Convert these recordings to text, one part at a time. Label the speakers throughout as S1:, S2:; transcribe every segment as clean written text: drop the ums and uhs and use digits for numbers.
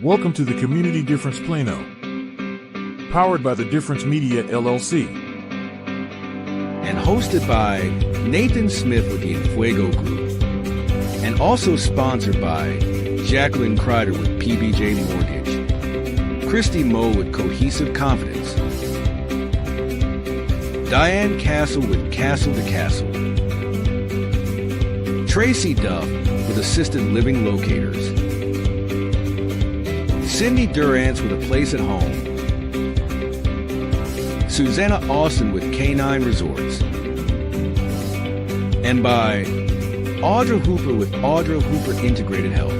S1: Welcome to the Community Difference Plano, powered by the Difference Media LLC.
S2: And hosted by Nathan Smith with the Enfuego Group. And also sponsored by Jacqueline Kreider with PBJ Mortgage, Christy Moe with Cohesive Confidence, Diane Cassel with Cassel to Cassel, Traci Duff with Assisted Living Locators, Cindy Durance with A Place at Home, Susanna Austin with Canine Resorts, and by Audra Hooper with Audra Hooper Integrated Health.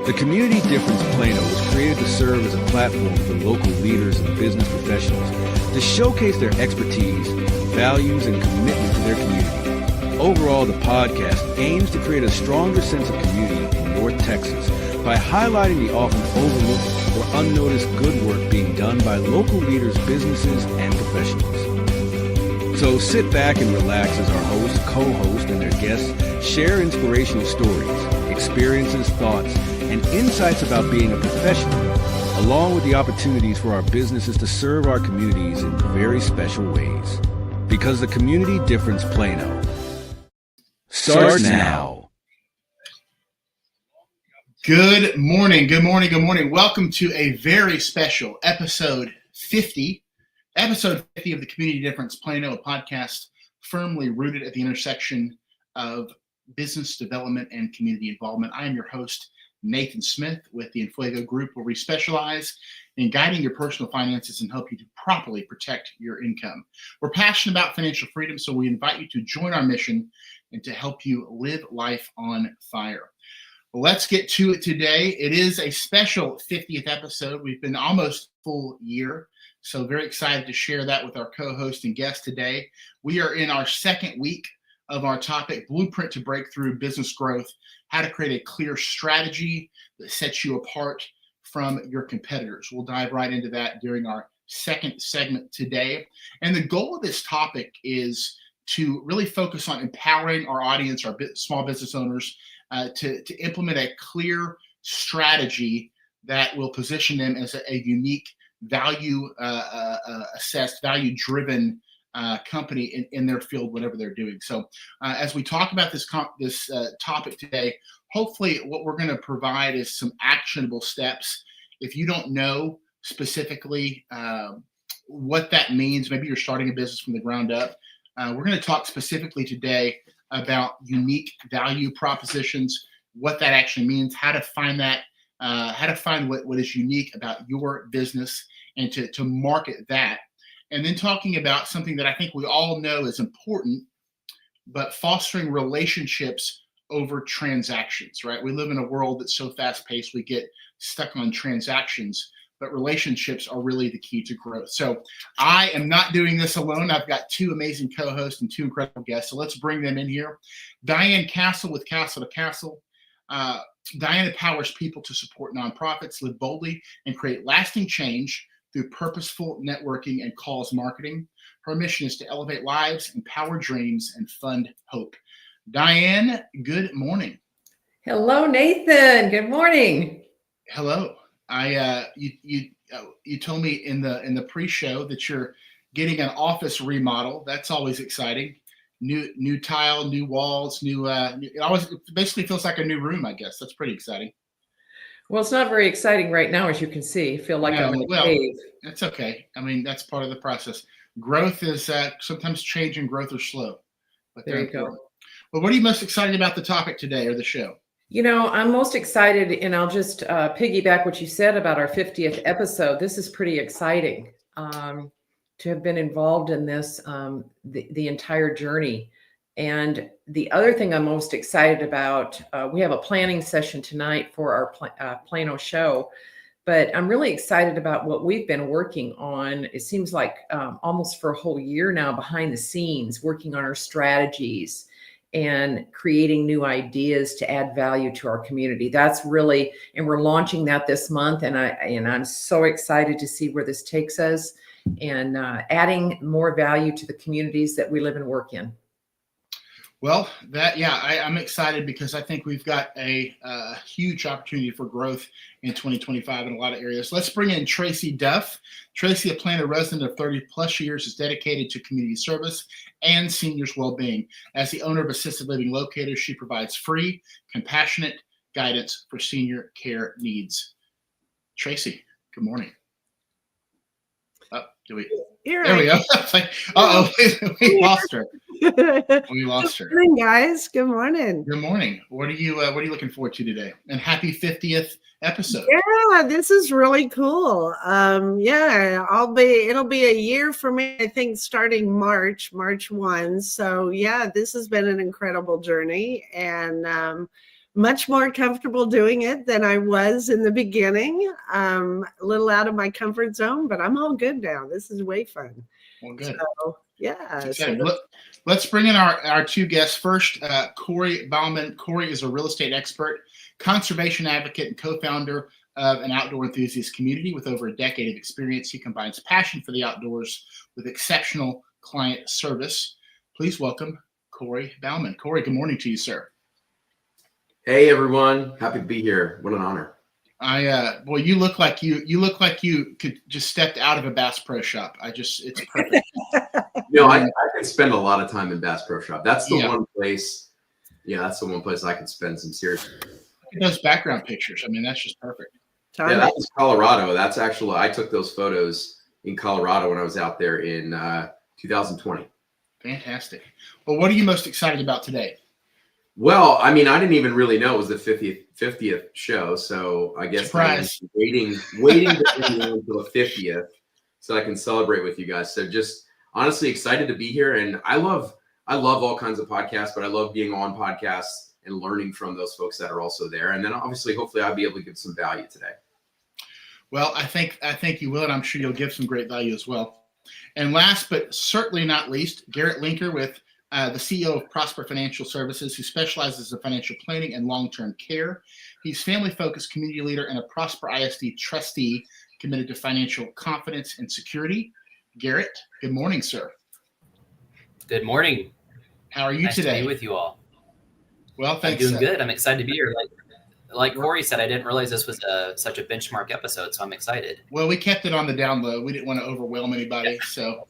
S2: The Community Difference Plano was created to serve as a platform for local leaders and business professionals to showcase their expertise, values, and commitment to their community. Overall, the podcast aims to create a stronger sense of community in North Texas by highlighting the often overlooked or unnoticed good work being done by local leaders, businesses, and professionals. So sit back and relax as our host, co-host, and their guests share inspirational stories, experiences, thoughts, and insights about being a professional, along with the opportunities for our businesses to serve our communities in very special ways. Because the Community Difference Plano starts now.
S3: Good morning. Welcome to a very special episode 50 of the Community Difference Plano, a podcast firmly rooted at the intersection of business development and community involvement. I am your host, Nathan Smith with the Enfuego Group, where we specialize in guiding your personal finances and help you to properly protect your income. We're passionate about financial freedom, so we invite you to join our mission and to help you live life on fire. Let's get to it today. It is a special 50th episode. We've been almost full year, so very excited to share that with our co-host and guest today. We are in our second week of our topic, Blueprint to Breakthrough Business Growth, how to create a clear strategy that sets you apart from your competitors. We'll dive right into that during our second segment today. And the goal of this topic is to really focus on empowering our audience, our small business owners, to implement a clear strategy that will position them as a unique, value-assessed, value-driven company in their field, whatever they're doing. So as we talk about this topic today, hopefully what we're going to provide is some actionable steps. If you don't know specifically what that means, maybe you're starting a business from the ground up, we're going to talk specifically today about unique value propositions, what that actually means, how to find that, how to find what is unique about your business and to market that. And then talking about something that I think we all know is important, but fostering relationships over transactions, right? We live in a world that's so fast-paced, we get stuck on transactions, but relationships are really the key to growth. So I am not doing this alone. I've got two amazing co-hosts and two incredible guests. So let's bring them in here. Diane Cassel with Cassel to Cassel. Diane empowers people to support nonprofits, live boldly, and create lasting change through purposeful networking and cause marketing. Her mission is to elevate lives, empower dreams, and fund hope. Diane, good morning.
S4: Hello, Nathan. Good morning.
S3: Hello. You told me in the pre-show that you're getting an office remodel. That's always exciting. New tile, new walls, it basically feels like a new room, I guess. That's pretty exciting.
S4: Well, it's not very exciting right now, as you can see. I feel like I'm in a cave.
S3: That's okay. I mean, that's part of the process. Growth is sometimes change and growth are slow. But
S4: there you go.
S3: Well, what are you most excited about the topic today or the show?
S4: You know, I'm most excited, and I'll just piggyback what you said about our 50th episode. This is pretty exciting to have been involved in this the entire journey. And the other thing I'm most excited about, we have a planning session tonight for our Plano show, but I'm really excited about what we've been working on. It seems like almost for a whole year now behind the scenes, working on our strategies and creating new ideas to add value to our community. That's really, and we're launching that this month. And I'm so excited to see where this takes us and adding more value to the communities that we live and work in.
S3: Well, I'm excited because I think we've got a huge opportunity for growth in 2025 in a lot of areas. Let's bring in Traci Duff. Traci, a Plano resident of 30 plus years, is dedicated to community service and seniors' well-being. As the owner of assisted living Locators, she provides free, compassionate guidance for senior care needs. Traci, good morning. There we go. It's like, we lost her. We lost her.
S5: Good morning, guys. Good morning.
S3: Good morning. What are you looking forward to today? And happy 50th episode.
S5: Yeah, this is really cool. It'll be a year for me, I think, starting March 1. So yeah, this has been an incredible journey, and much more comfortable doing it than I was in the beginning. A little out of my comfort zone, but I'm all good now. This is way fun.
S3: Well, good.
S5: So, yeah.
S3: Let's bring in our two guests. First, Corey Baumann. Corey is a real estate expert, conservation advocate, and co-founder of an outdoor enthusiast community with over a decade of experience. He combines passion for the outdoors with exceptional client service. Please welcome Corey Baumann. Corey, good morning to you, sir.
S6: Hey everyone, happy to be here. What an honor.
S3: You look like you could just stepped out of a Bass Pro Shop. It's perfect.
S6: I could spend a lot of time in Bass Pro Shop. That's the one place. Yeah, that's the one place I could spend some serious.
S3: Look at those background pictures. I mean, that's just perfect.
S6: Yeah, that was Colorado. That's actually, I took those photos in Colorado when I was out there in 2020.
S3: Fantastic. Well, what are you most excited about today?
S6: Well, I mean, I didn't even really know it was the 50th show, so I guess I'm waiting to be until the 50th so I can celebrate with you guys. So just honestly excited to be here, and I love all kinds of podcasts, but I love being on podcasts and learning from those folks that are also there. And then obviously, hopefully, I'll be able to give some value today.
S3: Well, I think you will, and I'm sure you'll give some great value as well. And last but certainly not least, Garrett Linker with the CEO of Prosper Financial Services, who specializes in financial planning and long-term care. He's family-focused community leader and a Prosper ISD trustee committed to financial confidence and security. Garrett, good morning, sir.
S7: Good morning.
S3: How are you
S7: nice
S3: today?
S7: To be with you all.
S3: Well, thanks.
S7: I'm doing good. I'm excited to be here. Like Corey said, I didn't realize this was such a benchmark episode, so I'm excited.
S3: Well, we kept it on the down low. We didn't want to overwhelm anybody, so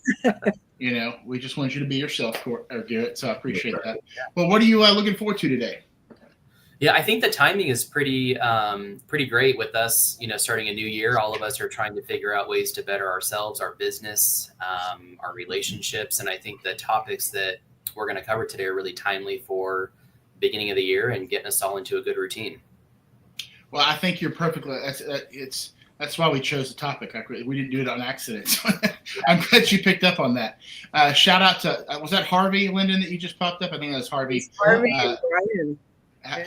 S3: we just want you to be yourself, Garrett. So I appreciate that. Well, what are you looking forward to today?
S7: Yeah, I think the timing is pretty great with us. Starting a new year, all of us are trying to figure out ways to better ourselves, our business, our relationships, and I think the topics that we're going to cover today are really timely for beginning of the year and getting us all into a good routine. Well,
S3: I think you're perfectly. That's why we chose the topic. We didn't do it on accident. So I'm glad you picked up on that. Shout out to was that Harvey Linden that you just popped up? I think that was Harvey.
S5: Harvey and Brian.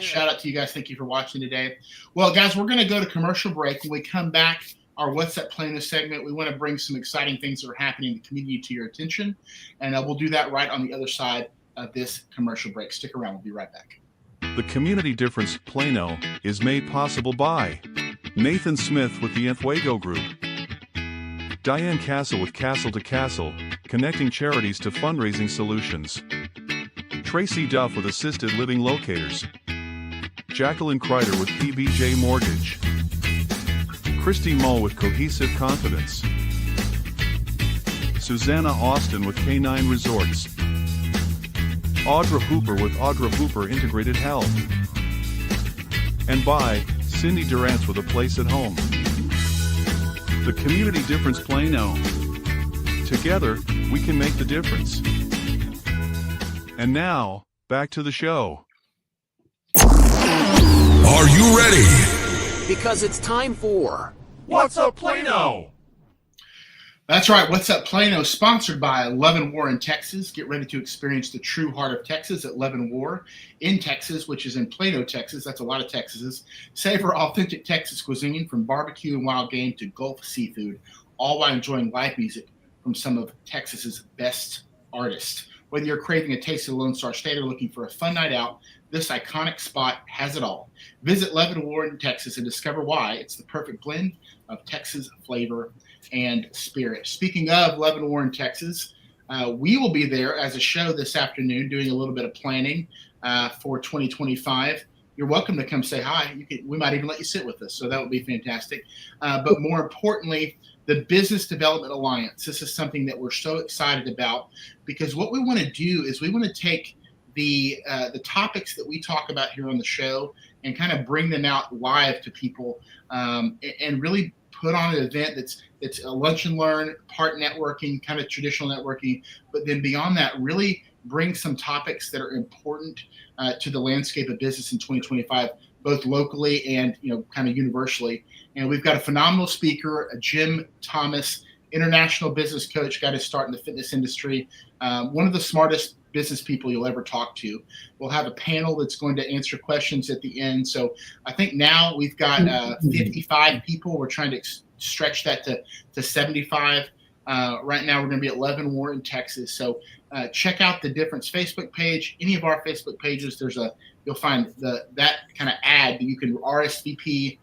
S3: Shout out to you guys. Thank you for watching today. Well, guys, we're going to go to commercial break. When we come back, our What's Up Plano segment, we want to bring some exciting things that are happening in the community to your attention, and we'll do that right on the other side of this commercial break. Stick around. We'll be right back.
S1: The Community Difference Plano is made possible by Nathan Smith with the Enfuego Group, Diane Cassel with Cassel to Cassel, connecting charities to fundraising solutions, Traci Duff with Assisted Living Locators, Jacqueline Kreider with PBJ Mortgage, Christy Mull with Cohesive Confidence, Susanna Austin with K9 Resorts, Audra Hooper with Audra Hooper Integrated Health, and by Cindy Durant's with A Place at Home. The Community Difference Plano. Together, we can make the difference. And now, back to the show.
S8: Are you ready?
S9: Because it's time for
S8: What's Up Plano?
S3: That's right. What's Up Plano, sponsored by Love and War in Texas. Get ready to experience the true heart of Texas at Love and War in Texas, which is in Plano, Texas. That's a lot of Texases. Savor authentic Texas cuisine from barbecue and wild game to Gulf seafood, all while enjoying live music from some of Texas's best artists. Whether you're craving a taste of the Lone Star State or looking for a fun night out, this iconic spot has it all. Visit Love and War in Texas and discover why it's the perfect blend of Texas flavor and spirit. Speaking of Love and War in Texas, We will be there as a show this afternoon doing a little bit of planning for 2025. You're welcome to come say hi. We might even let you sit with us, so that would be fantastic. But more importantly, the Business Development Alliance. This is something that we're so excited about, because what we want to do is we want to take the topics that we talk about here on the show and kind of bring them out live to people, and really put on an event that's a lunch and learn, part networking, kind of traditional networking, but then beyond that, really bring some topics that are important to the landscape of business in 2025, both locally and kind of universally. And we've got a phenomenal speaker, Jim Thomas, international business coach, got his start in the fitness industry, one of the smartest business people you'll ever talk to. We'll have a panel that's going to answer questions at the end. So I think now we've got 55 people. We're trying to stretch that to 75. Right now we're going to be at Leavenworth in Texas. So check out the Difference Facebook page. Any of our Facebook pages, you'll find that kind of ad that you can RSVP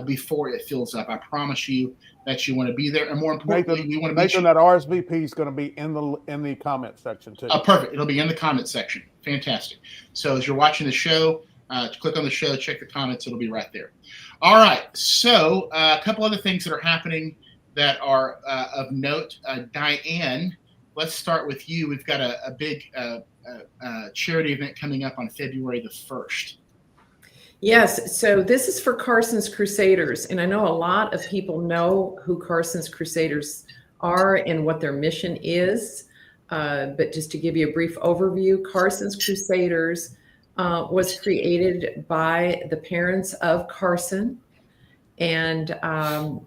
S3: before it fills up. I promise you that you want to be there, and more importantly, we want to
S10: Nathan, that RSVP is going to be in the comment section too.
S3: Oh, perfect! It'll be in the comment section. Fantastic. So as you're watching the show, click on the show, check the comments. It'll be right there. All right. So a couple other things that are happening that are of note. Diane, let's start with you. We've got a big charity event coming up on February the 1st.
S4: Yes, so this is for Carson's Crusaders, and I know a lot of people know who Carson's Crusaders are and what their mission is, but just to give you a brief overview, Carson's Crusaders was created by the parents of Carson, and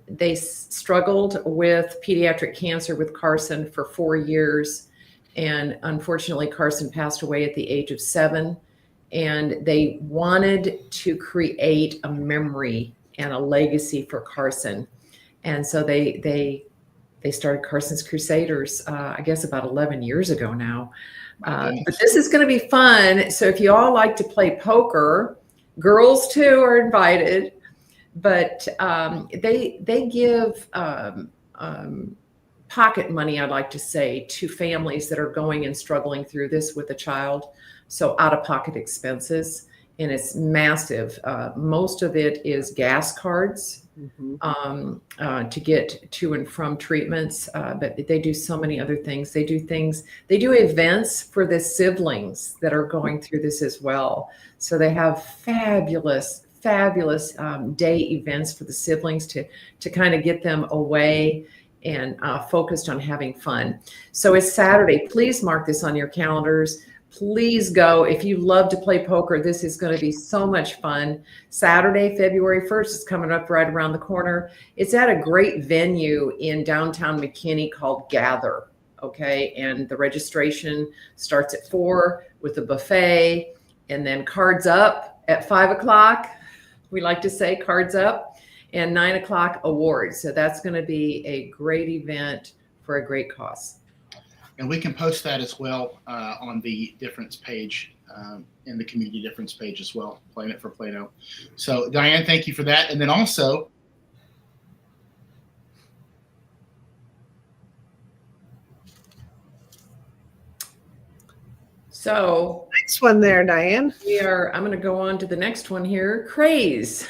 S4: they struggled with pediatric cancer with Carson for 4 years, and unfortunately Carson passed away at the age of 7. And they wanted to create a memory and a legacy for Carson. And so they started Carson's Crusaders, I guess about 11 years ago now. But this is going to be fun. So if you all like to play poker, girls too are invited. But they give pocket money, I'd like to say, to families that are going and struggling through this with a child. So out-of-pocket expenses, and it's massive. Most of it is gas cards to get to and from treatments, but they do so many other things. They do events for the siblings that are going through this as well. So they have fabulous day events for the siblings to kind of get them away and focused on having fun. So it's Saturday. Please mark this on your calendars. Please go. If you love to play poker, this is going to be so much fun. Saturday, February 1st is coming up right around the corner. It's at a great venue in downtown McKinney called Gather. Okay. And the registration starts at 4 with a buffet, and then cards up at 5 o'clock. We like to say cards up, and 9 o'clock awards. So that's going to be a great event for a great cause.
S3: And we can post that as well on the Difference page, in the Community Difference page as well, Playing It for Plano. So, Diane, thank you for that. And then also,
S4: so
S5: next one there, Diane.
S4: I'm going to go on to the next one here, Craze.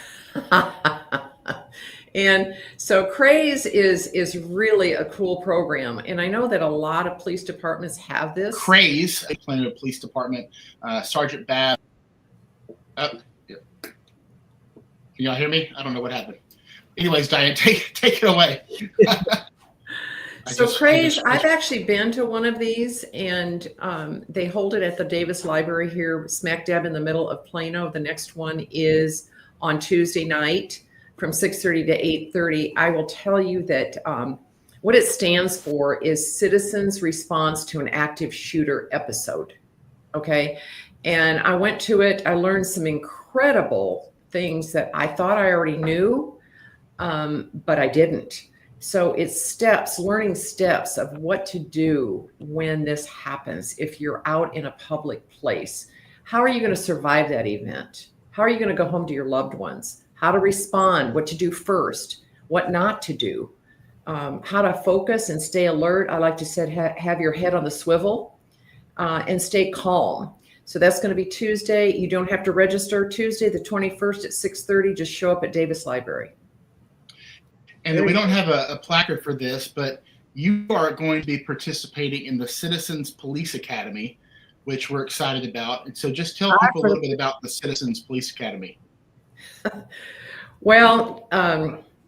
S4: And so Craze is really a cool program. And I know that a lot of police departments have this.
S3: Craze, Plano Police Department, Sergeant Babb. Oh, yeah. Can y'all hear me? I don't know what happened. Anyways, Diane, take it away.
S4: So Craze, I've actually been to one of these, and they hold it at the Davis Library here, smack dab in the middle of Plano. The next one is on Tuesday night from 6:30 to 8:30. I will tell you that what it stands for is Citizens Response to an Active Shooter Episode. Okay. And I went to it. I learned some incredible things that I thought I already knew, but I didn't. So it's learning steps of what to do when this happens. If you're out in a public place, how are you going to survive that event? How are you going to go home to your loved ones? How to respond, what to do first, what not to do. how to focus and stay alert. I like to say have your head on the swivel and stay calm. So that's going to be Tuesday. You don't have to register. Tuesday, the 21st at 6:30. Just show up at Davis Library.
S3: And we don't have a placard for this, but you are going to be participating in the Citizens Police Academy, which we're excited about. And so just tell people a little bit about the Citizens Police Academy.
S4: Well,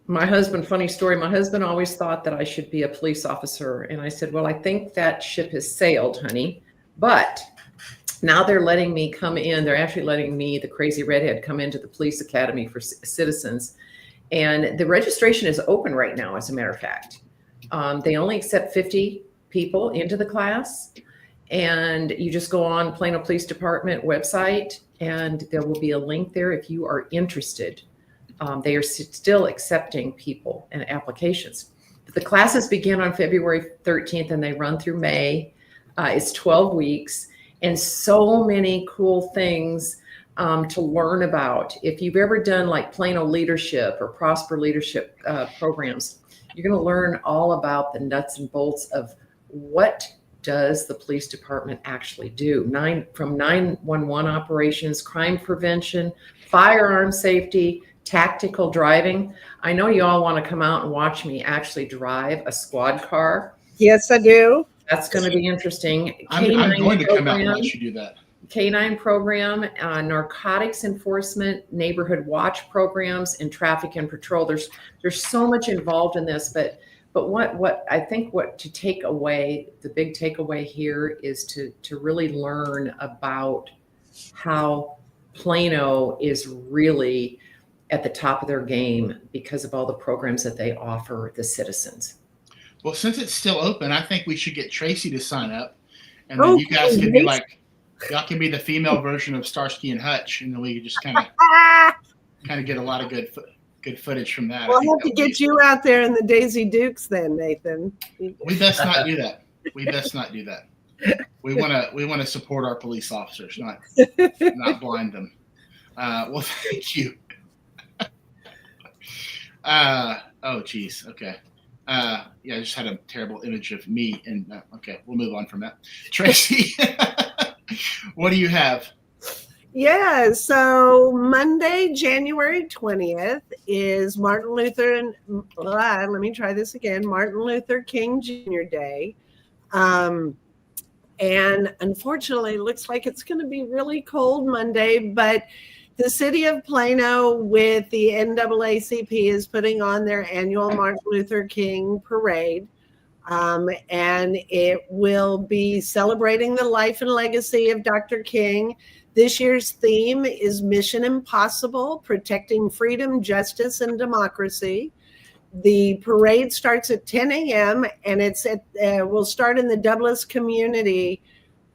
S4: my husband, funny story, my husband always thought that I should be a police officer. And I said, well, I think that ship has sailed, honey. But now they're letting me come in. They're actually letting me, the crazy redhead, come into the police academy for citizens. And the registration is open right now, as a matter of fact. They only accept 50 people into the class. And you just go on Plano Police Department website, and there will be a link there if you are interested. They are still accepting people and applications. But the classes begin on February 13th and they run through May. It's 12 weeks. And so many cool things to learn about. If you've ever done like Plano Leadership or Prosper Leadership programs, you're going to learn all about the nuts and bolts of what does the police department actually do. From 911 operations, crime prevention, firearm safety, tactical driving. I know you all want to come out and watch me actually drive a squad car.
S5: Yes, I do.
S4: That's going to be interesting.
S3: I'm going to come out and watch you do that.
S4: K-9 program, narcotics enforcement, neighborhood watch programs, and traffic and patrol. There's so much involved in this, but what I think to take away, the big takeaway here is to really learn about how Plano is really at the top of their game because of all the programs that they offer the citizens.
S3: Well, since it's still open, I think we should get Traci to sign up, and then you guys can be like, y'all can be the female version of Starsky and Hutch, and then we can just kind of get a lot of good footage from that.
S5: We'll have to get you out there in the Daisy Dukes then, Nathan.
S3: We best not do that. We best not do that. We want to support our police officers, not blind them. Well, thank you. Oh, geez. Okay. Yeah, I just had a terrible image of me. And okay, we'll move on from that. Traci, what do you have?
S5: Yeah, so Monday, January 20th is Martin Luther King Jr. Day. And unfortunately, it looks like it's going to be really cold Monday, but the city of Plano with the NAACP is putting on their annual Martin Luther King parade. And it will be celebrating the life and legacy of Dr. King. This year's theme is Mission Impossible, Protecting Freedom, Justice, and Democracy. The parade starts at 10 a.m. and will start in the Douglas community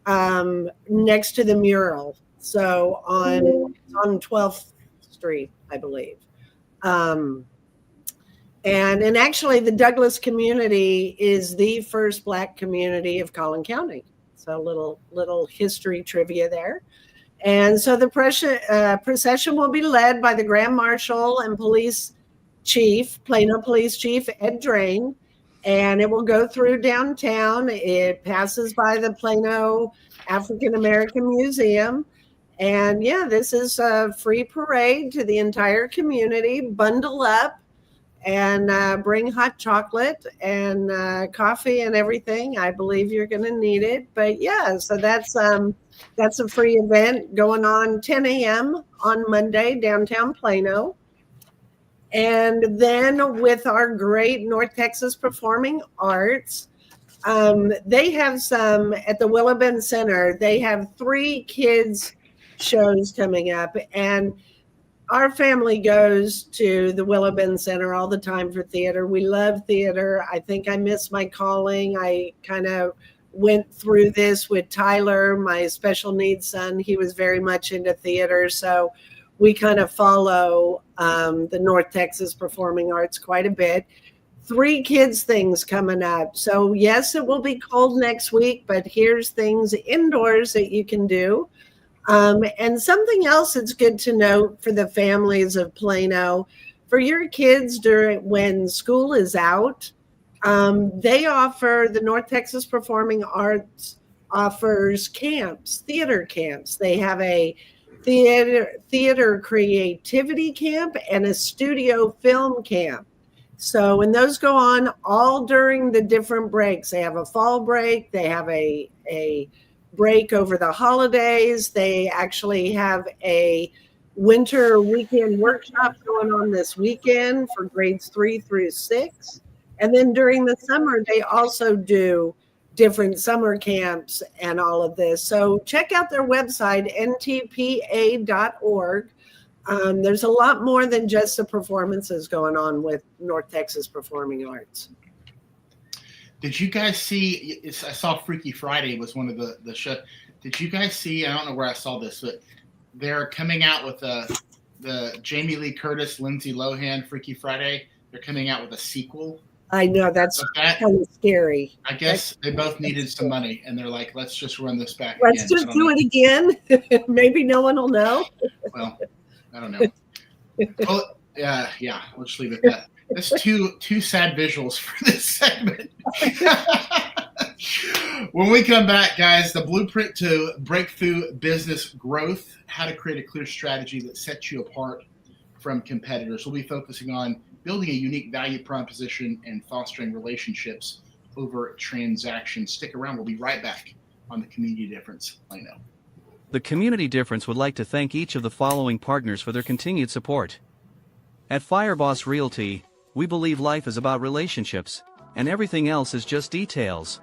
S5: next to the mural. So on 12th Street, I believe. And actually the Douglas community is the first Black community of Collin County. So little history trivia there. And so the procession will be led by the Grand Marshal and Police Chief, Plano Police Chief Ed Drain, and it will go through downtown. It passes by the Plano African American Museum. And yeah, this is a free parade to the entire community. Bundle up and bring hot chocolate and coffee and everything. I believe you're going to need it. But yeah, so that's a free event going on 10 a.m. on Monday, downtown Plano. And then with our great North Texas Performing Arts, they have some at the Willow Bend Center. They have 3 kids shows coming up, and our family goes to the Willow Bend Center all the time for theater. We love theater. I think I missed my calling. I kind of went through this with Tyler, my special needs son. He was very much into theater, so we kind of follow the North Texas Performing Arts quite a bit. 3 kids things coming up. So yes, it will be cold next week, but here's things indoors that you can do. And something else that's good to note for the families of Plano, for your kids when school is out, The North Texas Performing Arts offers camps, theater camps. They have a theater creativity camp and a studio film camp. So, and those go on all during the different breaks. They have a fall break. They have a break over the holidays. They actually have a winter weekend workshop going on this weekend for grades 3 through 6. And then during the summer, they also do different summer camps and all of this. So check out their website, ntpa.org. There's a lot more than just the performances going on with North Texas Performing Arts.
S3: Did you guys see, I saw Freaky Friday was one of the show. Did you guys see, I don't know where I saw this, but they're coming out with the Jamie Lee Curtis, Lindsay Lohan Freaky Friday. They're coming out with a sequel.
S5: I know, that's kind of scary.
S3: I guess they both needed some money, and they're like, let's just run this back
S5: Let's
S3: again.
S5: just do it again. Maybe no one will know.
S3: Well, I don't know. Well, yeah, we'll just leave it at that. That's two sad visuals for this segment. When we come back, guys, the blueprint to breakthrough business growth, how to create a clear strategy that sets you apart from competitors. We'll be focusing on building a unique value proposition and fostering relationships over transactions. Stick around. We'll be right back on the Community Difference Plano.
S11: The Community Difference would like to thank each of the following partners for their continued support. At Fireboss Realty, we believe life is about relationships, and everything else is just details.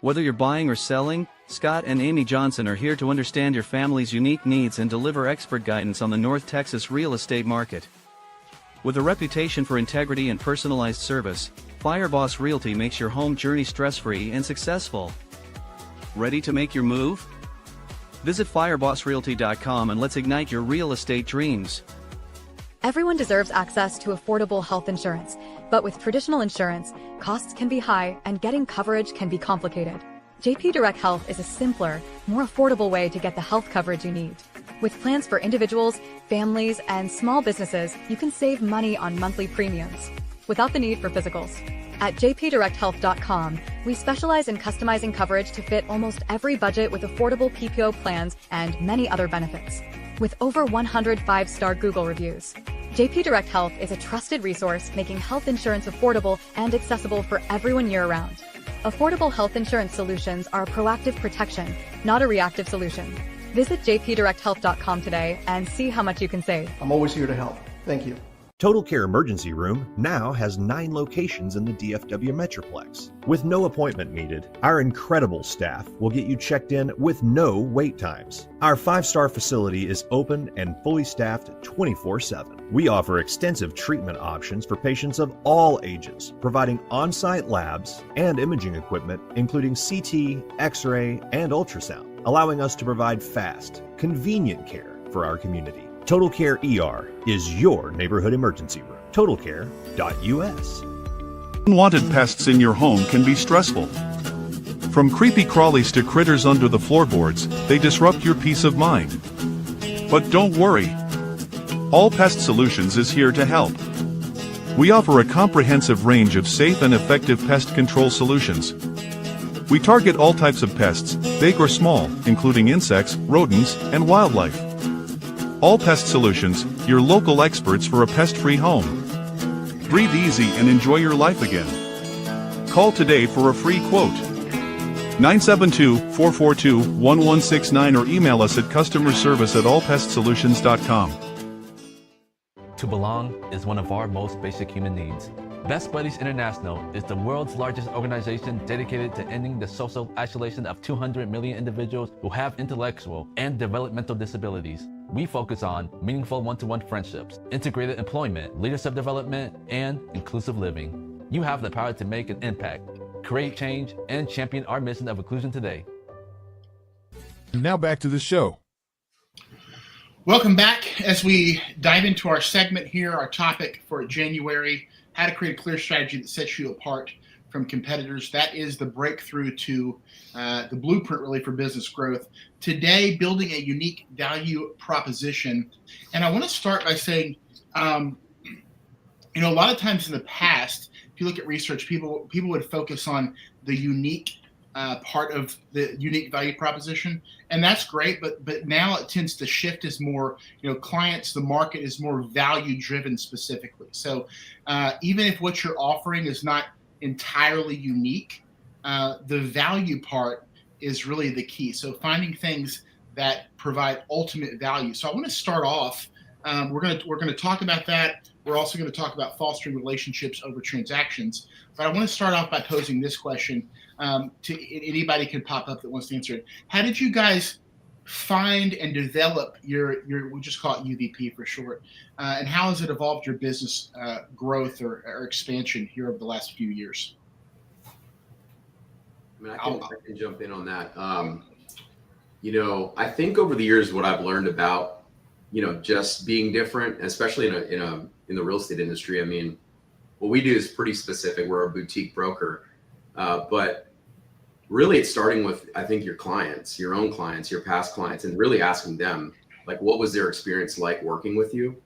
S11: Whether you're buying or selling, Scott and Amy Johnson are here to understand your family's unique needs and deliver expert guidance on the North Texas real estate market. With a reputation for integrity and personalized service, Fireboss Realty makes your home journey stress-free and successful. Ready to make your move? Visit firebossrealty.com and let's ignite your real estate dreams.
S12: Everyone deserves access to affordable health insurance, but with traditional insurance, costs can be high and getting coverage can be complicated. JP Direct Health is a simpler, more affordable way to get the health coverage you need. With plans for individuals, families, and small businesses, you can save money on monthly premiums without the need for physicals. At jpdirecthealth.com, we specialize in customizing coverage to fit almost every budget with affordable PPO plans and many other benefits. With over 100 5-star Google reviews, JP Direct Health is a trusted resource making health insurance affordable and accessible for everyone year-round. Affordable health insurance solutions are a proactive protection, not a reactive solution. Visit jpdirecthealth.com today and see how much you can save.
S13: I'm always here to help. Thank you.
S14: Total Care Emergency Room now has 9 locations in the DFW Metroplex. With no appointment needed, our incredible staff will get you checked in with no wait times. Our 5-star facility is open and fully staffed 24/7. We offer extensive treatment options for patients of all ages, providing on-site labs and imaging equipment, including CT, X-ray, and ultrasound, allowing us to provide fast, convenient care for our community. Total Care ER is your neighborhood emergency room. TotalCare.us.
S1: Unwanted pests in your home can be stressful. From creepy crawlies to critters under the floorboards, they disrupt your peace of mind. But don't worry. All Pest Solutions is here to help. We offer a comprehensive range of safe and effective pest control solutions. We target all types of pests, big or small, including insects, rodents, and wildlife. All Pest Solutions, your local experts for a pest-free home. Breathe easy and enjoy your life again. Call today for a free quote. 972-442-1169 or email us at customerservice@allpestsolutions.com.
S15: To belong is one of our most basic human needs. Best Buddies International is the world's largest organization dedicated to ending the social isolation of 200 million individuals who have intellectual and developmental disabilities. We focus on meaningful one-to-one friendships, integrated employment, leadership development, and inclusive living. You have the power to make an impact, create change, and champion our mission of inclusion today.
S8: Now back to the show.
S3: Welcome back. As we dive into our segment here, our topic for January, how to create a clear strategy that sets you apart from competitors. That is the breakthrough to the blueprint really for business growth. Today, building a unique value proposition. And I want to start by saying, a lot of times in the past, if you look at research, people would focus on the unique part of the unique value proposition, and that's great. But now it tends to shift as more, clients. The market is more value driven specifically. So even if what you're offering is not entirely unique, the value part is really the key. So finding things that provide ultimate value. So I want to start off. We're gonna talk about that. We're also going to talk about fostering relationships over transactions. But I want to start off by posing this question to anybody can pop up that wants to answer it. How did you guys find and develop your we'll just call it UVP for short, and how has it evolved your business growth or expansion here over the last few years?
S6: I mean, I can jump in on that. I think over the years, what I've learned about, just being different, especially in the real estate industry. I mean, what we do is pretty specific. We're a boutique broker, but really it's starting with, I think, your clients, your own clients, your past clients, and really asking them, like, what was their experience like working with you?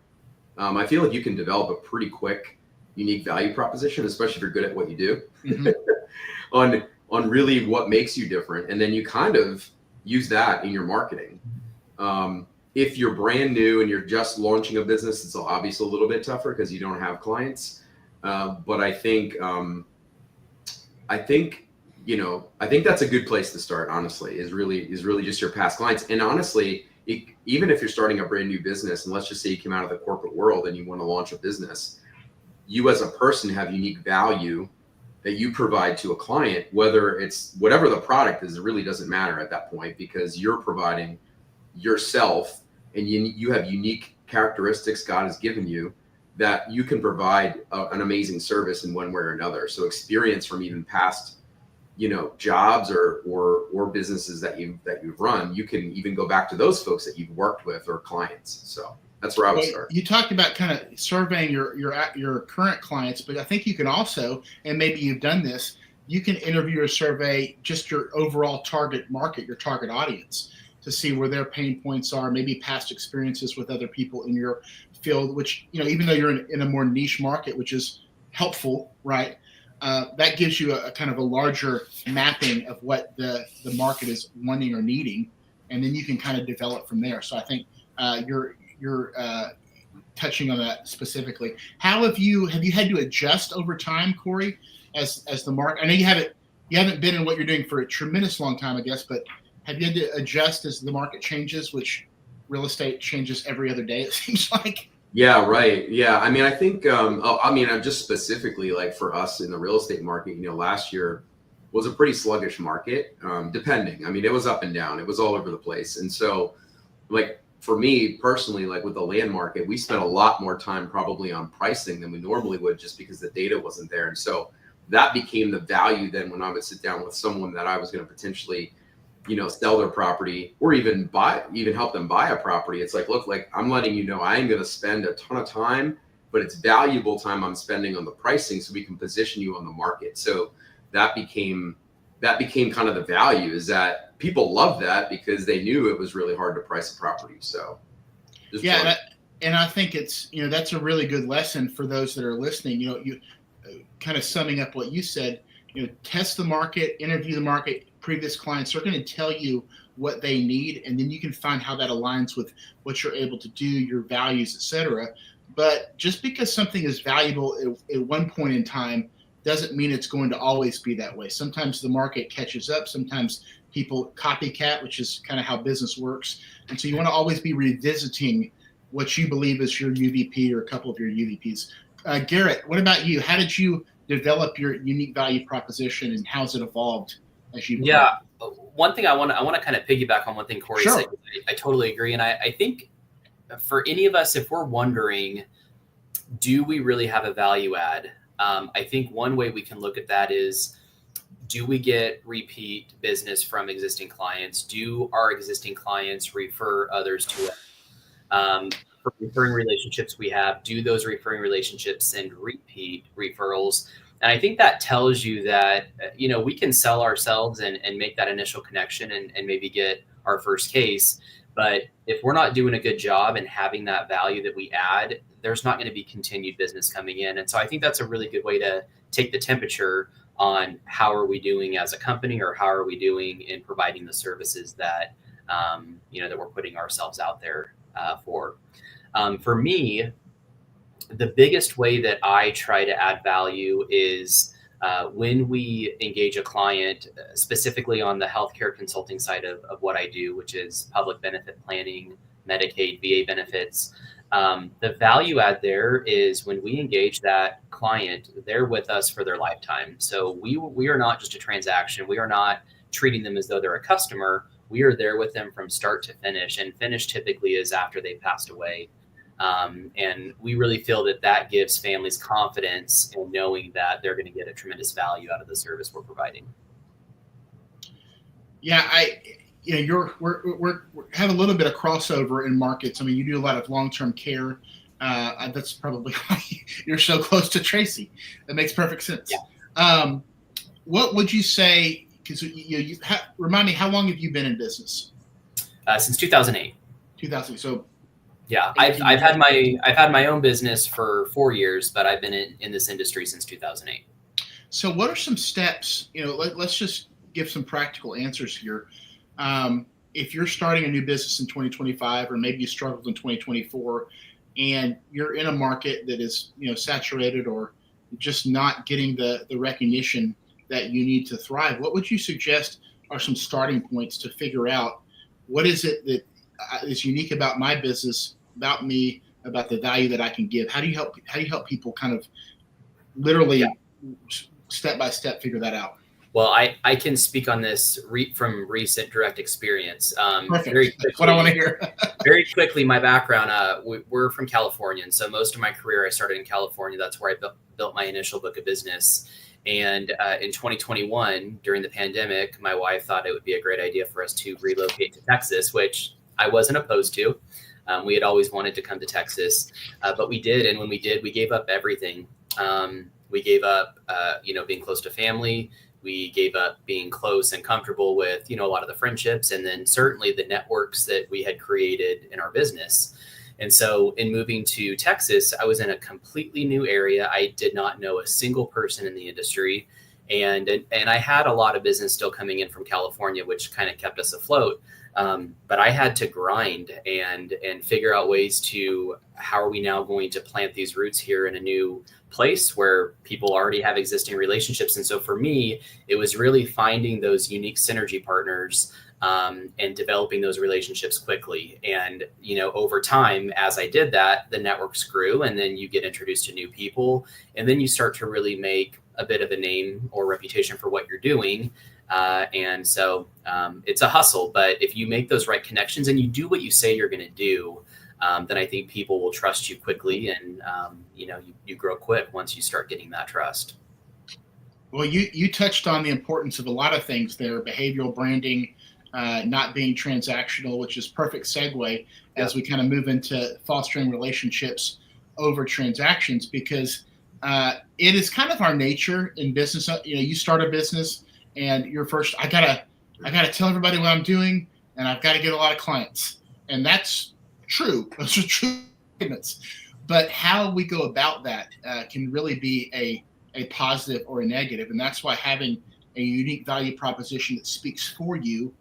S6: I feel like you can develop a pretty quick, unique value proposition, especially if you're good at what you do, mm-hmm. on really what makes you different. And then you kind of use that in your marketing. If you're brand new and you're just launching a business, it's obviously a little bit tougher because you don't have clients. But I think that's a good place to start. Honestly, is really just your past clients. And honestly, even if you're starting a brand new business, and let's just say you came out of the corporate world and you want to launch a business, you as a person have unique value that you provide to a client, whether it's whatever the product is. It really doesn't matter at that point because you're providing yourself. And you have unique characteristics God has given you that you can provide an amazing service in one way or another. So experience from even past, jobs or businesses that you've run, you can even go back to those folks that you've worked with or clients. So that's where I would start. You
S3: talked about kind of surveying your current clients, but I think you can also, and maybe you've done this, you can interview or survey just your overall target market, your target audience, to see where their pain points are, maybe past experiences with other people in your field, which, even though you're in a more niche market, which is helpful, right? That gives you a kind of a larger mapping of what the market is wanting or needing, and then you can kind of develop from there. So I think you're touching on that specifically. How have you had to adjust over time, Corey, as the market? I know you haven't been in what you're doing for a tremendous long time, I guess, but have you had to adjust as the market changes, which real estate changes every other day, it seems like?
S6: Yeah, right. Yeah. I mean, I think, I'm just specifically like for us in the real estate market, last year was a pretty sluggish market, depending. I mean, it was up and down. It was all over the place. And so like for me personally, like with the land market, we spent a lot more time probably on pricing than we normally would just because the data wasn't there. And so that became the value then when I would sit down with someone that I was going to potentially sell their property or even help them buy a property. It's like, look, like I'm letting you know, I ain't going to spend a ton of time, but it's valuable time I'm spending on the pricing so we can position you on the market. So that became kind of the value, is that people love that because they knew it was really hard to price a property. So
S3: and I think it's, that's a really good lesson for those that are listening. You kind of summing up what you said, test the market, interview the market. Previous clients are going to tell you what they need, and then you can find how that aligns with what you're able to do, your values, etc. But just because something is valuable at one point in time doesn't mean it's going to always be that way. Sometimes the market catches up. Sometimes people copycat, which is kind of how business works. And so you want to always be revisiting what you believe is your UVP or a couple of your UVPs. Garrett, what about you? How did you develop your unique value proposition, and how's it evolved?
S7: One thing I want to kind of piggyback on one thing Corey said. I totally agree. And I think for any of us, if we're wondering, do we really have a value add? I think one way we can look at that is, do we get repeat business from existing clients? Do our existing clients refer others to us? For referring relationships we have, do those referring relationships send repeat referrals? And I think that tells you that, we can sell ourselves and make that initial connection and maybe get our first case. But if we're not doing a good job and having that value that we add, there's not going to be continued business coming in. And so I think that's a really good way to take the temperature on how are we doing as a company, or how are we doing in providing the services that, that we're putting ourselves out there for. For me, the biggest way that I try to add value is when we engage a client, specifically on the healthcare consulting side of what I do, which is public benefit planning, Medicaid, VA benefits. The value add there is when we engage that client, they're with us for their lifetime. So we are not just a transaction. We are not treating them as though they're a customer. We are there with them from start to finish, and finish typically is after they've passed away. And we really feel that gives families confidence in knowing that they're going to get a tremendous value out of the service we're providing.
S3: Yeah, we have a little bit of crossover in markets. I mean, you do a lot of long-term care. That's probably why you're so close to Traci. That makes perfect sense. Yeah. What would you say? Because remind me, how long have you been in business?
S7: Since 2008.
S3: 2000. So.
S7: Yeah, I've had my own business for 4 years, but I've been in this industry since 2008.
S3: So what are some steps? Let's just give some practical answers here. If you're starting a new business in 2025, or maybe you struggled in 2024, and you're in a market that is saturated, or just not getting the recognition that you need to thrive, what would you suggest are some starting points to figure out what is it that is unique about my business, about me, about the value that I can give? How do you help people kind of literally step by step figure that out?
S7: Well, I can speak on this from recent direct experience.
S3: Perfect. Very quickly, that's what I want to hear.
S7: Very quickly, my background, we're from California. And so most of my career, I started in California. That's where I built my initial book of business. And in 2021, during the pandemic, my wife thought it would be a great idea for us to relocate to Texas, which I wasn't opposed to. We had always wanted to come to Texas, but we did. And when we did, we gave up everything. We gave up, being close to family. We gave up being close and comfortable with, a lot of the friendships, and then certainly the networks that we had created in our business. And so in moving to Texas, I was in a completely new area. I did not know a single person in the industry. And I had a lot of business still coming in from California, which kind of kept us afloat. But I had to grind and figure out ways to, how are we now going to plant these roots here in a new place where people already have existing relationships. And so for me, it was really finding those unique synergy partners and developing those relationships quickly. And, over time, as I did that, the networks grew, and then you get introduced to new people, and then you start to really make a bit of a name or reputation for what you're doing. And so it's a hustle, but if you make those right connections and you do what you say you're going to do, then I think people will trust you quickly, and you grow quick once you start getting that trust.
S3: Well, you touched on the importance of a lot of things there: behavioral branding, not being transactional, which is perfect segue as we kind of move into fostering relationships over transactions, because it is kind of our nature in business. You start a business, and you're first, I gotta tell everybody what I'm doing, and I've got to get a lot of clients. And that's true. Those are true statements. But how we go about that can really be a positive or a negative. And that's why having a unique value proposition that speaks for you,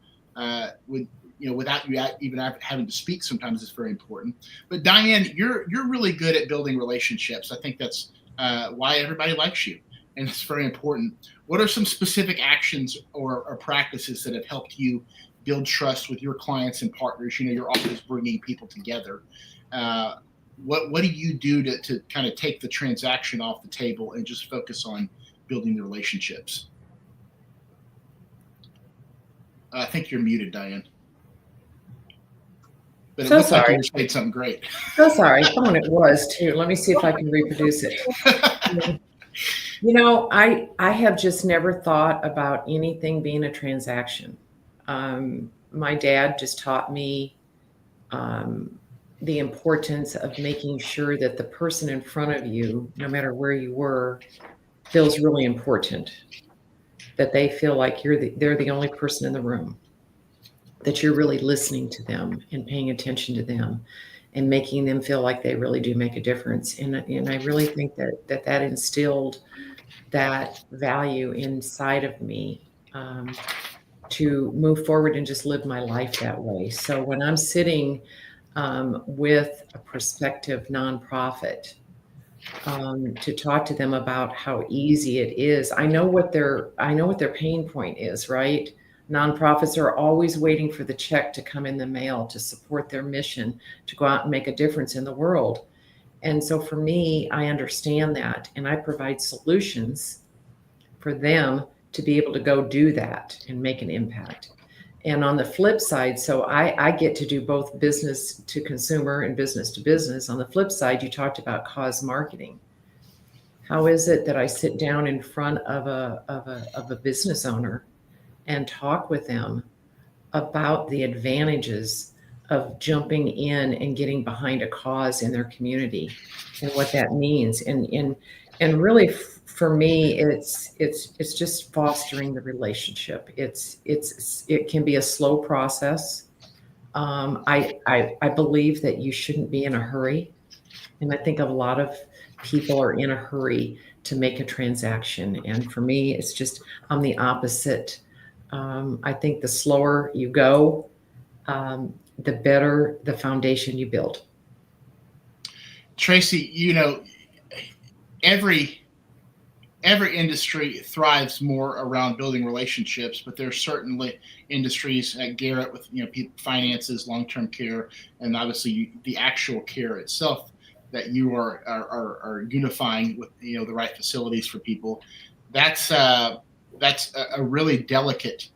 S3: without you even having to speak, sometimes is very important. But Diane, you're really good at building relationships. I think that's why everybody likes you, and it's very important. What are some specific actions or practices that have helped you build trust with your clients and partners? You're always bringing people together. What do you do to kind of take the transaction off the table and just focus on building the relationships? I think you're muted, Diane. But it looks like you just made something great.
S4: So sorry. Someone it was too. Let me see if I can reproduce it. I have just never thought about anything being a transaction. My dad just taught me the importance of making sure that the person in front of you, no matter where you were, feels really important. That they feel like they're the only person in the room, that you're really listening to them and paying attention to them. and making them feel like they really do make a difference. And I really think that instilled that value inside of me, to move forward and just live my life that way. So when I'm sitting with a prospective nonprofit, to talk to them about how easy it is, I know what their pain point is, right? Nonprofits are always waiting for the check to come in the mail to support their mission, to go out and make a difference in the world. And so for me, I understand that, and I provide solutions for them to be able to go do that and make an impact. And on the flip side, so I get to do both business to consumer and business to business. On the flip side, you talked about cause marketing. How is it that I sit down in front of a business owner and talk with them about the advantages of jumping in and getting behind a cause in their community and what that means? And really, for me, it's just fostering the relationship. It can be a slow process. I believe that you shouldn't be in a hurry, and I think a lot of people are in a hurry to make a transaction. And for me, it's just, I'm the opposite. I think the slower you go, the better the foundation you build.
S3: Traci, you know, every industry thrives more around building relationships, but there's certainly industries at Garrett with, you know, people, finances, long-term care, and obviously the actual care itself that you are unifying with, you know, the right facilities for people. That's a really delicate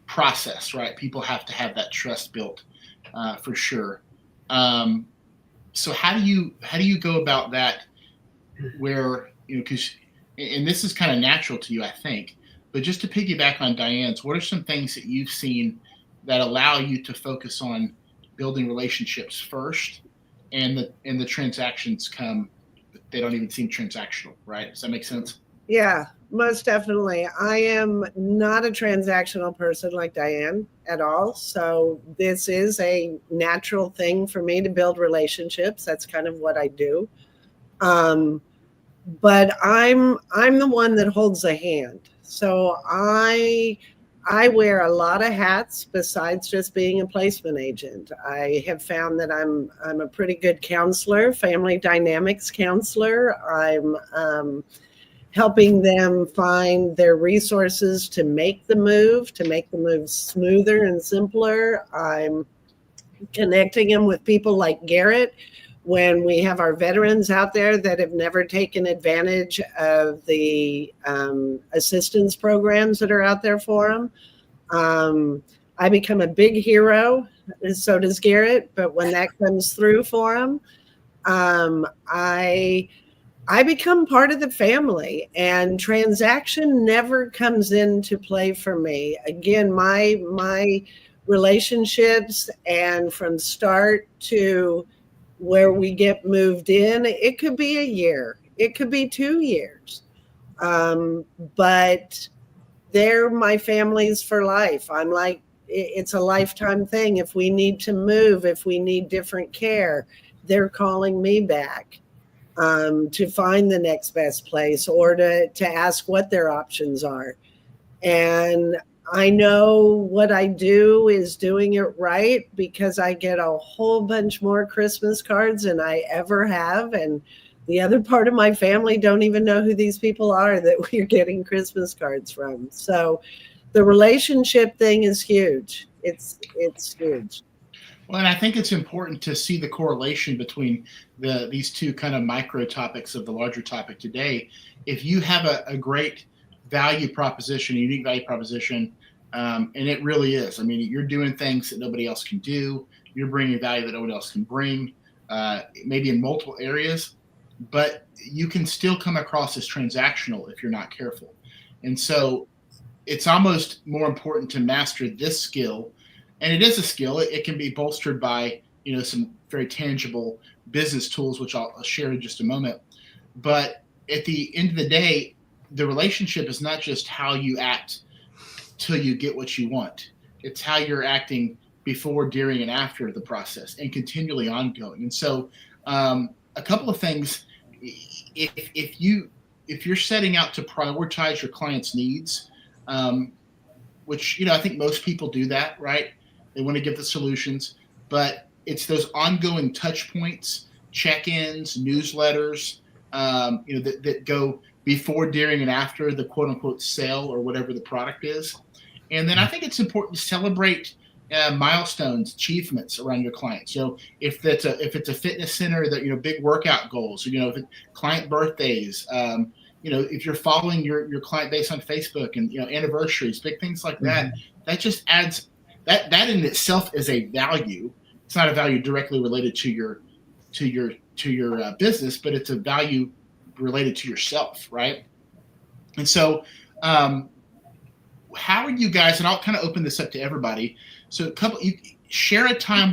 S3: process, right? People have to have that trust built, for sure. So how do you go about that, where, you know, because, and this is kind of natural to you, I think, but just to piggyback on Diane's, what are some things that you've seen that allow you to focus on building relationships first, and the transactions come, they don't even seem transactional, right? Does that make sense?
S5: Yeah, most definitely. I am not a transactional person like Diane at all. So this is a natural thing for me to build relationships. That's kind of what I do. But I'm the one that holds the hand. So I wear a lot of hats besides just being a placement agent. I have found that I'm a pretty good counselor, family dynamics counselor. I'm helping them find their resources to make the move smoother and simpler. I'm connecting them with people like Garrett when we have our veterans out there that have never taken advantage of the assistance programs that are out there for them. I become a big hero, and so does Garrett, but when that comes through for them, I become part of the family, and transaction never comes into play for me. Again, my relationships, and from start to where we get moved in, it could be a year, it could be 2 years, but they're my families for life. I'm like, it's a lifetime thing. If we need to move, if we need different care, they're calling me back to find the next best place, or to ask what their options are. And I know what I do is doing it right, because I get a whole bunch more Christmas cards than I ever have. And the other part of my family don't even know who these people are that we're getting Christmas cards from. So the relationship thing is huge. It's huge.
S3: Well, and I think it's important to see the correlation between these two kind of micro topics of the larger topic today. If you have a great value proposition, a unique value proposition, and it really is. I mean, you're doing things that nobody else can do. You're bringing value that nobody else can bring, maybe in multiple areas, but you can still come across as transactional if you're not careful. And so it's almost more important to master this skill. And it is a skill. It can be bolstered by, you know, some very tangible business tools, which I'll share in just a moment. But at the end of the day, the relationship is not just how you act till you get what you want. It's how you're acting before, during, and after the process, and continually ongoing. And so a couple of things, if you're setting out to prioritize your client's needs, which, I think most people do that, right? They want to give the solutions, but it's those ongoing touch points, check-ins, newsletters, that go before, during, and after the quote unquote sale or whatever the product is. And then I think it's important to celebrate milestones, achievements around your clients. If it's a fitness center, that, big workout goals, if it's client birthdays, if you're following your client base on Facebook and, anniversaries, big things like that, that just adds that in itself is a value. It's not a value directly related to your business, but it's a value related to yourself, right? And so, how are you guys? And I'll kind of open this up to everybody. So, share a time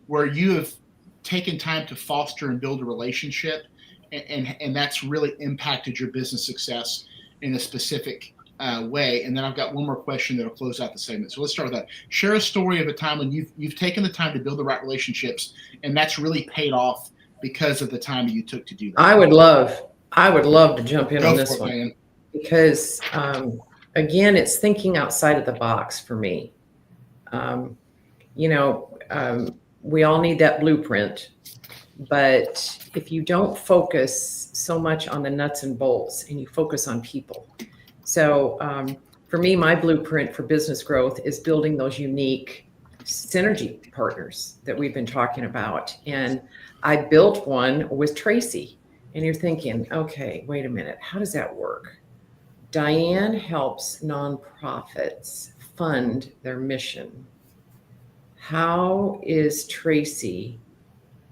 S3: where you have taken time to foster and build a relationship, and that's really impacted your business success in a specific way. And then I've got one more question that'll close out the segment. So let's start with that. Share a story of a time when you've taken the time to build the right relationships, and that's really paid off because of the time that you took to do that.
S4: I would love to jump in on this one, Diane. Because again, it's thinking outside of the box for me. We all need that blueprint, but if you don't focus so much on the nuts and bolts and you focus on people. So for me, my blueprint for business growth is building those unique synergy partners that we've been talking about. And I built one with Traci. And you're thinking, okay, wait a minute, how does that work? Diane helps nonprofits fund their mission. How is Traci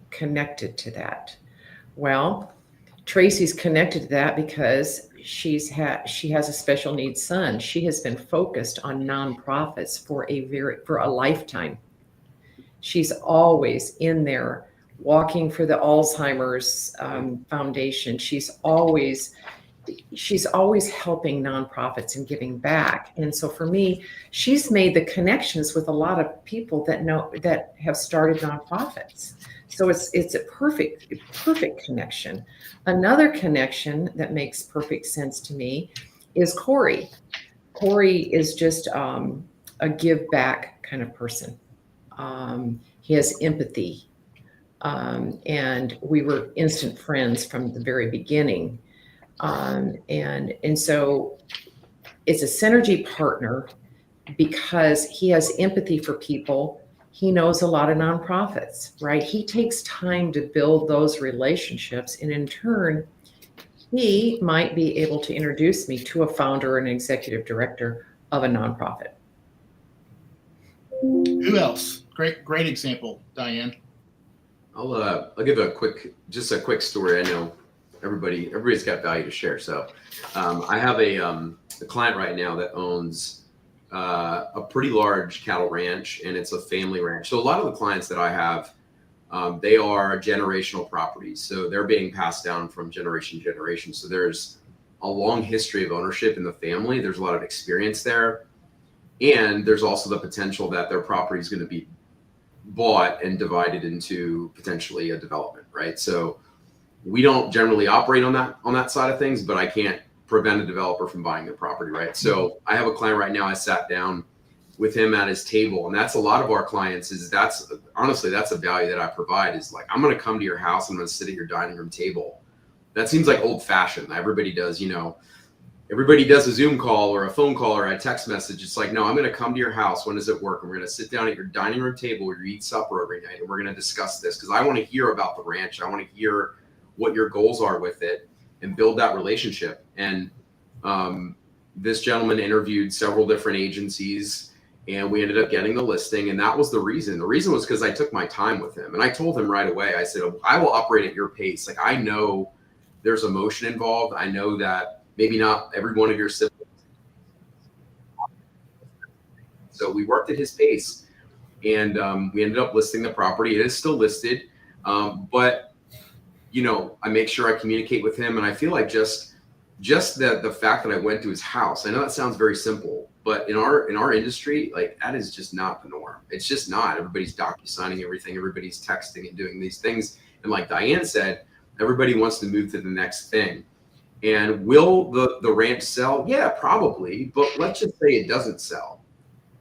S4: connected to that? Well, Traci's connected to that because she has a special needs son. She has been focused on nonprofits for a lifetime. She's always in there walking for the Alzheimer's Foundation. She's always helping nonprofits and giving back. And so for me, she's made the connections with a lot of people that have started nonprofits. So it's a perfect connection. Another connection that makes perfect sense to me is Corey. Corey is just a give back kind of person. He has empathy. And we were instant friends from the very beginning. And so it's a synergy partner because he has empathy for people. He knows a lot of nonprofits, right? He takes time to build those relationships. And in turn, he might be able to introduce me to a founder or an executive director of a nonprofit.
S3: Who else? Great example, Diane.
S6: I'll give a quick story. I know everybody's got value to share. So I have a client right now that owns a pretty large cattle ranch, and it's a family ranch. So a lot of the clients that I have, they are generational properties. So they're being passed down from generation to generation. So there's a long history of ownership in the family. There's a lot of experience there. And there's also the potential that their property is going to be bought and divided into potentially a development, right? So we don't generally operate on that side of things, but I can't prevent a developer from buying their property, right? So I have a client right now. I sat down with him at his table, and that's a lot of our clients. That's a value that I provide. Is like, I'm going to come to your house. I'm going to sit at your dining room table. That seems like old fashioned. Everybody does a Zoom call or a phone call or a text message. It's like, no, I'm going to come to your house. When does it work? And we're going to sit down at your dining room table where you eat supper every night, and we're going to discuss this because I want to hear about the ranch. I want to hear what your goals are with it and build that relationship. And this gentleman interviewed several different agencies, and we ended up getting the listing. And that was the reason. The reason was because I took my time with him, and I told him right away, I said, I will operate at your pace. Like, I know there's emotion involved. I know that maybe not every one of your siblings. So we worked at his pace, and we ended up listing the property. It is still listed, but I make sure I communicate with him, and I feel like just just the fact that I went to his house, I know that sounds very simple, but in our industry, like that is just not the norm. It's just not. Everybody's docu-signing everything. Everybody's texting and doing these things. And like Diane said, everybody wants to move to the next thing. And will the ranch sell? Yeah, probably. But let's just say it doesn't sell.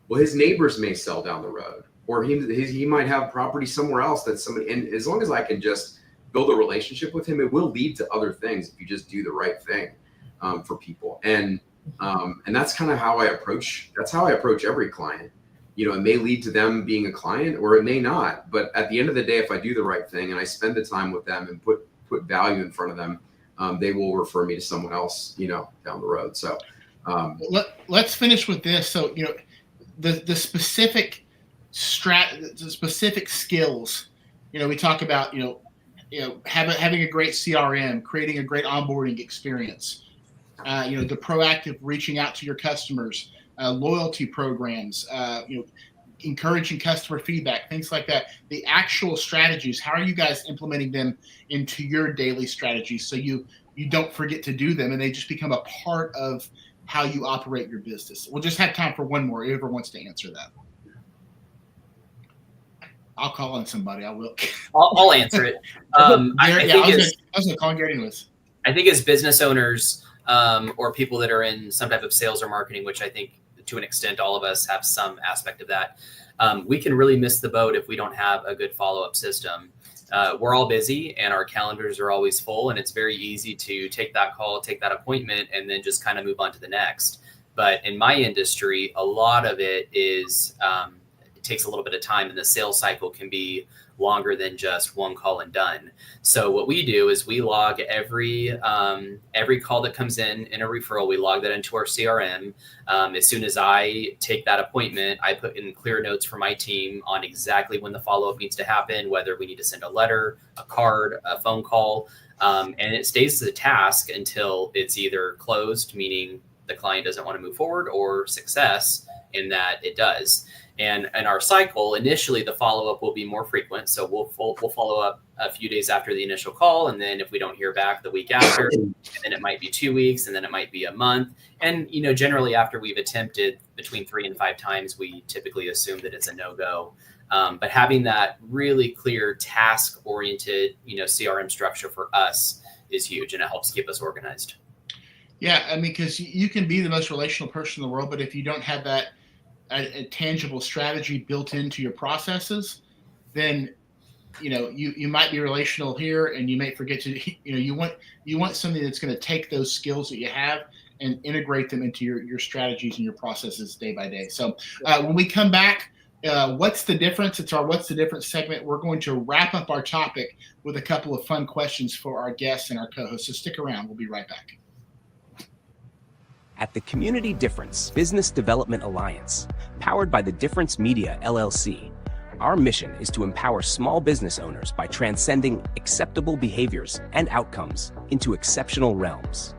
S6: Well, his neighbors may sell down the road, or he might have property somewhere else that somebody. And as long as I can just build a relationship with him, it will lead to other things if you just do the right thing for people. And that's kind of how I approach. That's how I approach every client. You know, it may lead to them being a client, or it may not. But at the end of the day, if I do the right thing and I spend the time with them and put value in front of them, they will refer me to someone else, you know, down the road. So
S3: let's finish with this. So, you know, the specific the specific skills, you know, we talk about, you know, having a great CRM, creating a great onboarding experience, you know, the proactive reaching out to your customers, loyalty programs, you know, encouraging customer feedback, things like that. The actual strategies, how are you guys implementing them into your daily strategies so you don't forget to do them and they just become a part of how you operate your business? We'll just have time for one more. Whoever wants to answer that. I'll call on somebody. I will.
S7: I'll answer it. I was
S3: going to call Garrett anyways.
S7: I think as business owners or people that are in some type of sales or marketing, which I think to an extent all of us have some aspect of that, we can really miss the boat if we don't have a good follow-up system. We're all busy and our calendars are always full, and it's very easy to take that call, take that appointment, and then just kind of move on to the next. But in my industry, a lot of it is it takes a little bit of time, and the sales cycle can be longer than just one call and done. So what we do is we log every call that comes in a referral. We log that into our CRM. As soon as I take that appointment, I put in clear notes for my team on exactly when the follow-up needs to happen, whether we need to send a letter, a card, a phone call, and it stays as a task until it's either closed, meaning the client doesn't want to move forward, or success in that it does. And in our cycle, initially the follow-up will be more frequent. So we'll follow up a few days after the initial call. And then if we don't hear back, the week after, and then it might be 2 weeks, and then it might be a month. And, you know, generally after we've attempted between 3 and 5 times, we typically assume that it's a no-go. But having that really clear task-oriented, you know, CRM structure for us is huge, and it helps keep us organized.
S3: Yeah, I mean, because you can be the most relational person in the world, but if you don't have that a tangible strategy built into your processes, then, you know, you might be relational here and you may forget to, you know, you want something that's going to take those skills that you have and integrate them into your strategies and your processes day by day. So when we come back, what's the difference? It's our What's the Difference segment. We're going to wrap up our topic with a couple of fun questions for our guests and our co-hosts. So stick around. We'll be right back.
S16: At the Community Difference Business Development Alliance, powered by the Difference Media, LLC, our mission is to empower small business owners by transcending acceptable behaviors and outcomes into exceptional realms.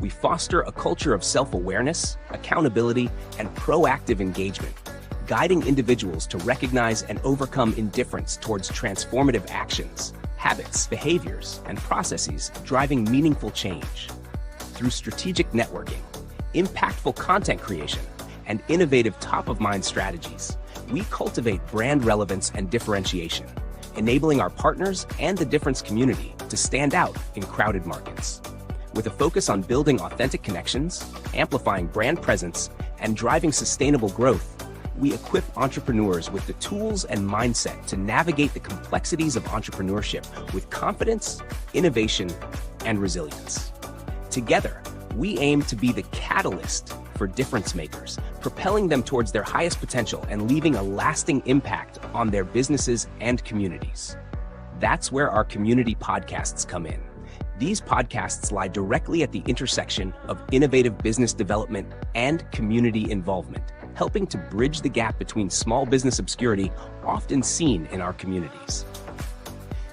S16: We foster a culture of self-awareness, accountability, and proactive engagement, guiding individuals to recognize and overcome indifference towards transformative actions, habits, behaviors, and processes driving meaningful change. Through strategic networking, impactful content creation, and innovative top-of-mind strategies, we cultivate brand relevance and differentiation, enabling our partners and the Difference community to stand out in crowded markets. With a focus on building authentic connections, amplifying brand presence, and driving sustainable growth, we equip entrepreneurs with the tools and mindset to navigate the complexities of entrepreneurship with confidence, innovation, and resilience. Together, we aim to be the catalyst for difference makers, propelling them towards their highest potential and leaving a lasting impact on their businesses and communities. That's where our community podcasts come in. These podcasts lie directly at the intersection of innovative business development and community involvement, helping to bridge the gap between small business obscurity often seen in our communities.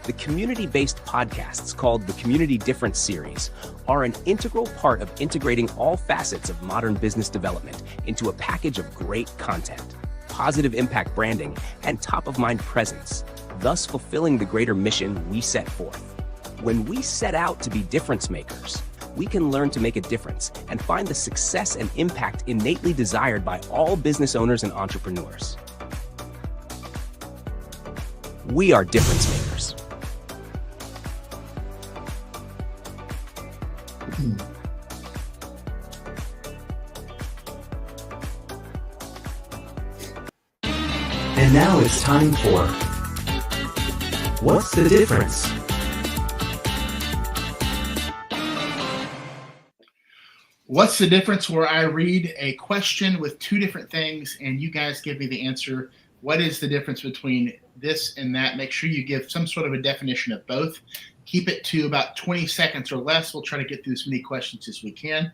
S16: The community-based podcasts called the Community Difference Series are an integral part of integrating all facets of modern business development into a package of great content, positive impact branding, and top-of-mind presence, thus fulfilling the greater mission we set forth. When we set out to be difference makers, we can learn to make a difference and find the success and impact innately desired by all business owners and entrepreneurs. We are difference makers.
S17: And now it's time for What's the Difference?
S3: What's the difference? Where I read a question with two different things and you guys give me the answer. What is the difference between this and that? Make sure you give some sort of a definition of both. Keep it to about 20 seconds or less. We'll try to get through as many questions as we can.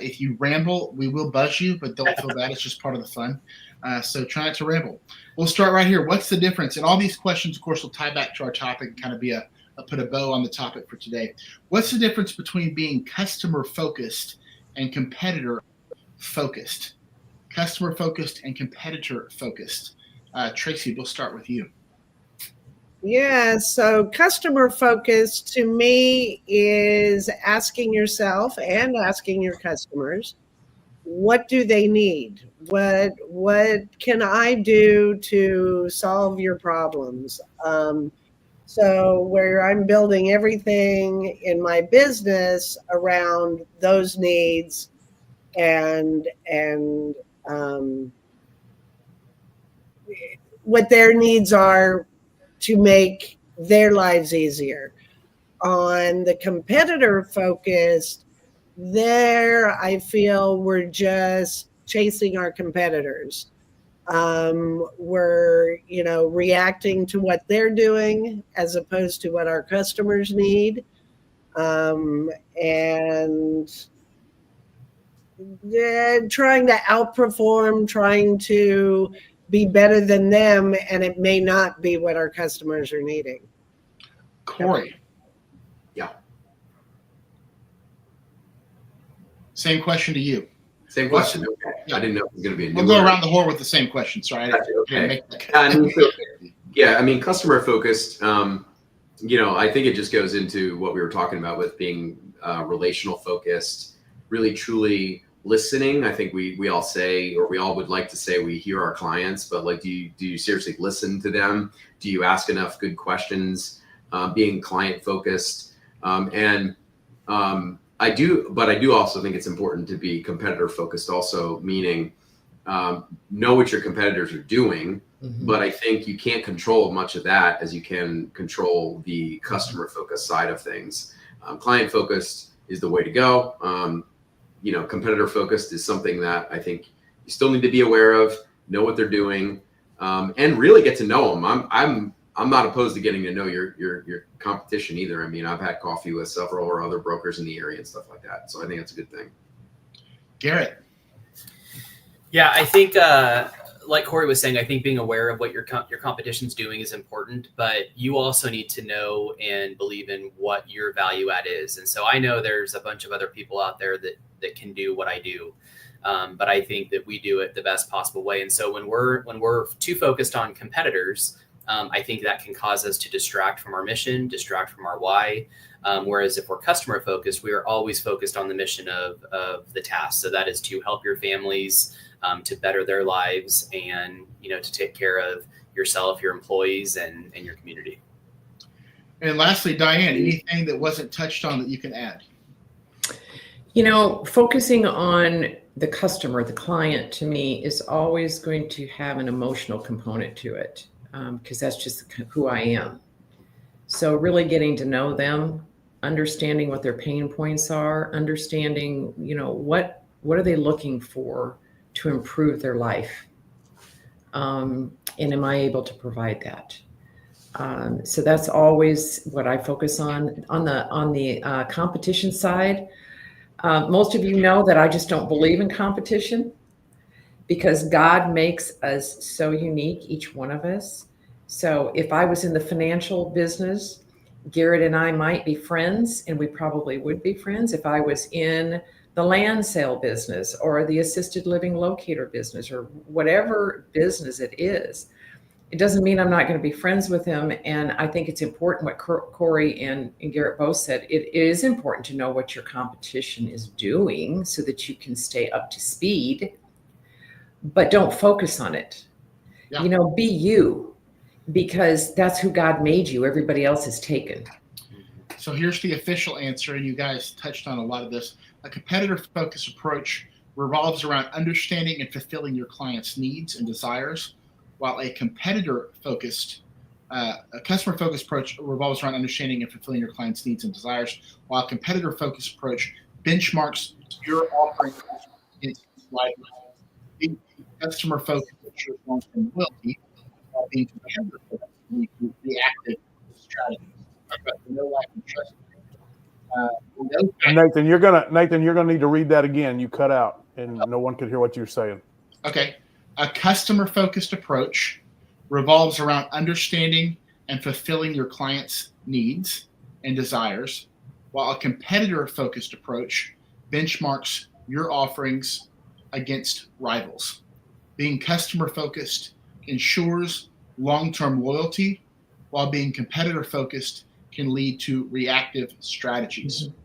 S3: If you ramble, we will buzz you, but don't feel bad. It's just part of the fun. So try not to ramble. We'll start right here. What's the difference? And all these questions, of course, will tie back to our topic and kind of be put a bow on the topic for today. What's the difference between being customer focused and competitor focused? Customer focused and competitor focused. Traci, we'll start with you.
S5: Yeah, so customer focus to me is asking yourself and asking your customers, what do they need? What can I do to solve your problems? So where I'm building everything in my business around those needs and what their needs are to make their lives easier. On the competitor focused, there I feel we're just chasing our competitors. We're, reacting to what they're doing as opposed to what our customers need. And trying to outperform, trying to be better than them, and it may not be what our customers are needing.
S3: Corey.
S6: Yeah.
S3: Same question to you.
S6: Same question. Okay. Yeah. I didn't know it was going to be a new
S3: We'll go around the horn with the same question. Sorry.
S6: Okay. Customer focused. I think it just goes into what we were talking about with being relational focused, really truly listening. I think we all say, or we all would like to say, we hear our clients, but like, do you seriously listen to them? Do you ask enough good questions? Being client focused. I do also think it's important to be competitor focused also, meaning know what your competitors are doing, but I think you can't control much of that as you can control the customer focused side of things. Client focused is the way to go. Competitor focused is something that I think you still need to be aware of, know what they're doing, and really get to know them. I'm not opposed to getting to know your competition either. I mean, I've had coffee with several or other brokers in the area and stuff like that. So I think that's a good thing.
S3: Garrett.
S7: Yeah, I think, like Corey was saying, I think being aware of what your competition's doing is important, but you also need to know and believe in what your value add is. And so I know there's a bunch of other people out there that can do what I do. But I think that we do it the best possible way. And so when we're too focused on competitors, I think that can cause us to distract from our mission, distract from our why. Whereas if we're customer focused, we are always focused on the mission of the task. So that is to help your families, to better their lives, and to take care of yourself, your employees, and your community.
S3: And lastly, Diane, anything that wasn't touched on that you can add?
S4: Focusing on the customer, the client, to me is always going to have an emotional component to it, because that's just who I am. So really getting to know them, understanding what their pain points are, understanding, what are they looking for to improve their life, and am I able to provide that? So that's always what I focus on. On the competition side, most of you know that I just don't believe in competition, because God makes us so unique, each one of us. So if I was in the financial business, Garrett and I might be friends, and we probably would be friends. If I was in the land sale business or the assisted living locator business or whatever business it is, It doesn't mean I'm not going to be friends with him. And I think it's important what Corey and Garrett both said. It is important to know what your competition is doing so that you can stay up to speed, but don't focus on it.
S3: Yeah.
S4: You know, be you, because that's who God made you. Everybody else is taken.
S3: So here's the official answer, and you guys touched on a lot of this. A competitor-focused approach revolves around understanding and fulfilling your client's needs and desires, while a customer-focused approach revolves around understanding and fulfilling your client's needs and desires, while a competitor-focused approach benchmarks your offering against rivals. Being customer-focused ensures long-term loyalty, while being competitor-focused leads to reactive strategies. Talk about the no, like, and trust.
S10: Nathan, you're gonna need to read that again. You cut out, and no one could hear what you're saying.
S3: Okay. A customer-focused approach revolves around understanding and fulfilling your client's needs and desires, while a competitor-focused approach benchmarks your offerings against rivals. Being customer-focused ensures long-term loyalty, while being competitor-focused can lead to reactive strategies. Mm-hmm.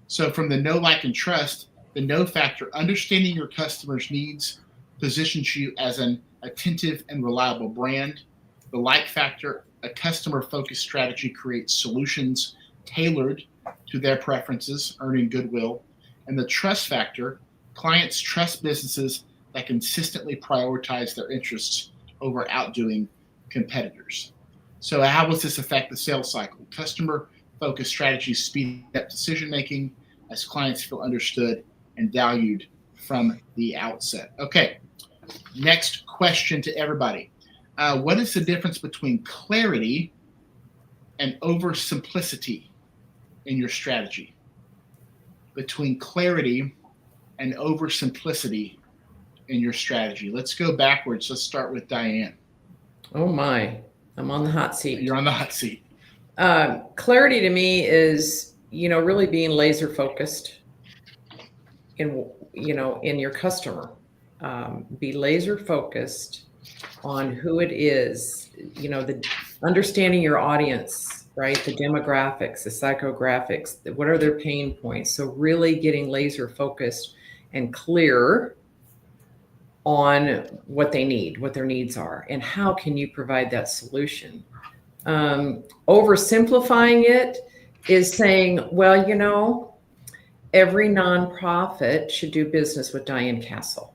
S3: So from the know, like, and trust, the know factor, understanding your customers' needs, positions you as an attentive and reliable brand. The like factor, a customer-focused strategy creates solutions tailored to their preferences, earning goodwill. And the trust factor, clients trust businesses that consistently prioritize their interests over outdoing competitors. So how does this affect the sales cycle? Customer-focused strategies speed up decision-making as clients feel understood and valued from the outset. Okay, next question to everybody. What is the difference between clarity and oversimplicity in your strategy? Between clarity and oversimplicity in your strategy. Let's go backwards. Let's start with Diane.
S4: Oh my, I'm on the hot seat.
S3: You're on the hot seat.
S4: Clarity to me is, really being laser focused in your customer. Be laser focused on who it is, the understanding your audience, right? The demographics, the psychographics, what are their pain points? So really getting laser focused and clear on what they need, what their needs are, and how can you provide that solution. Oversimplifying it is saying, well, every nonprofit should do business with Diane Cassel.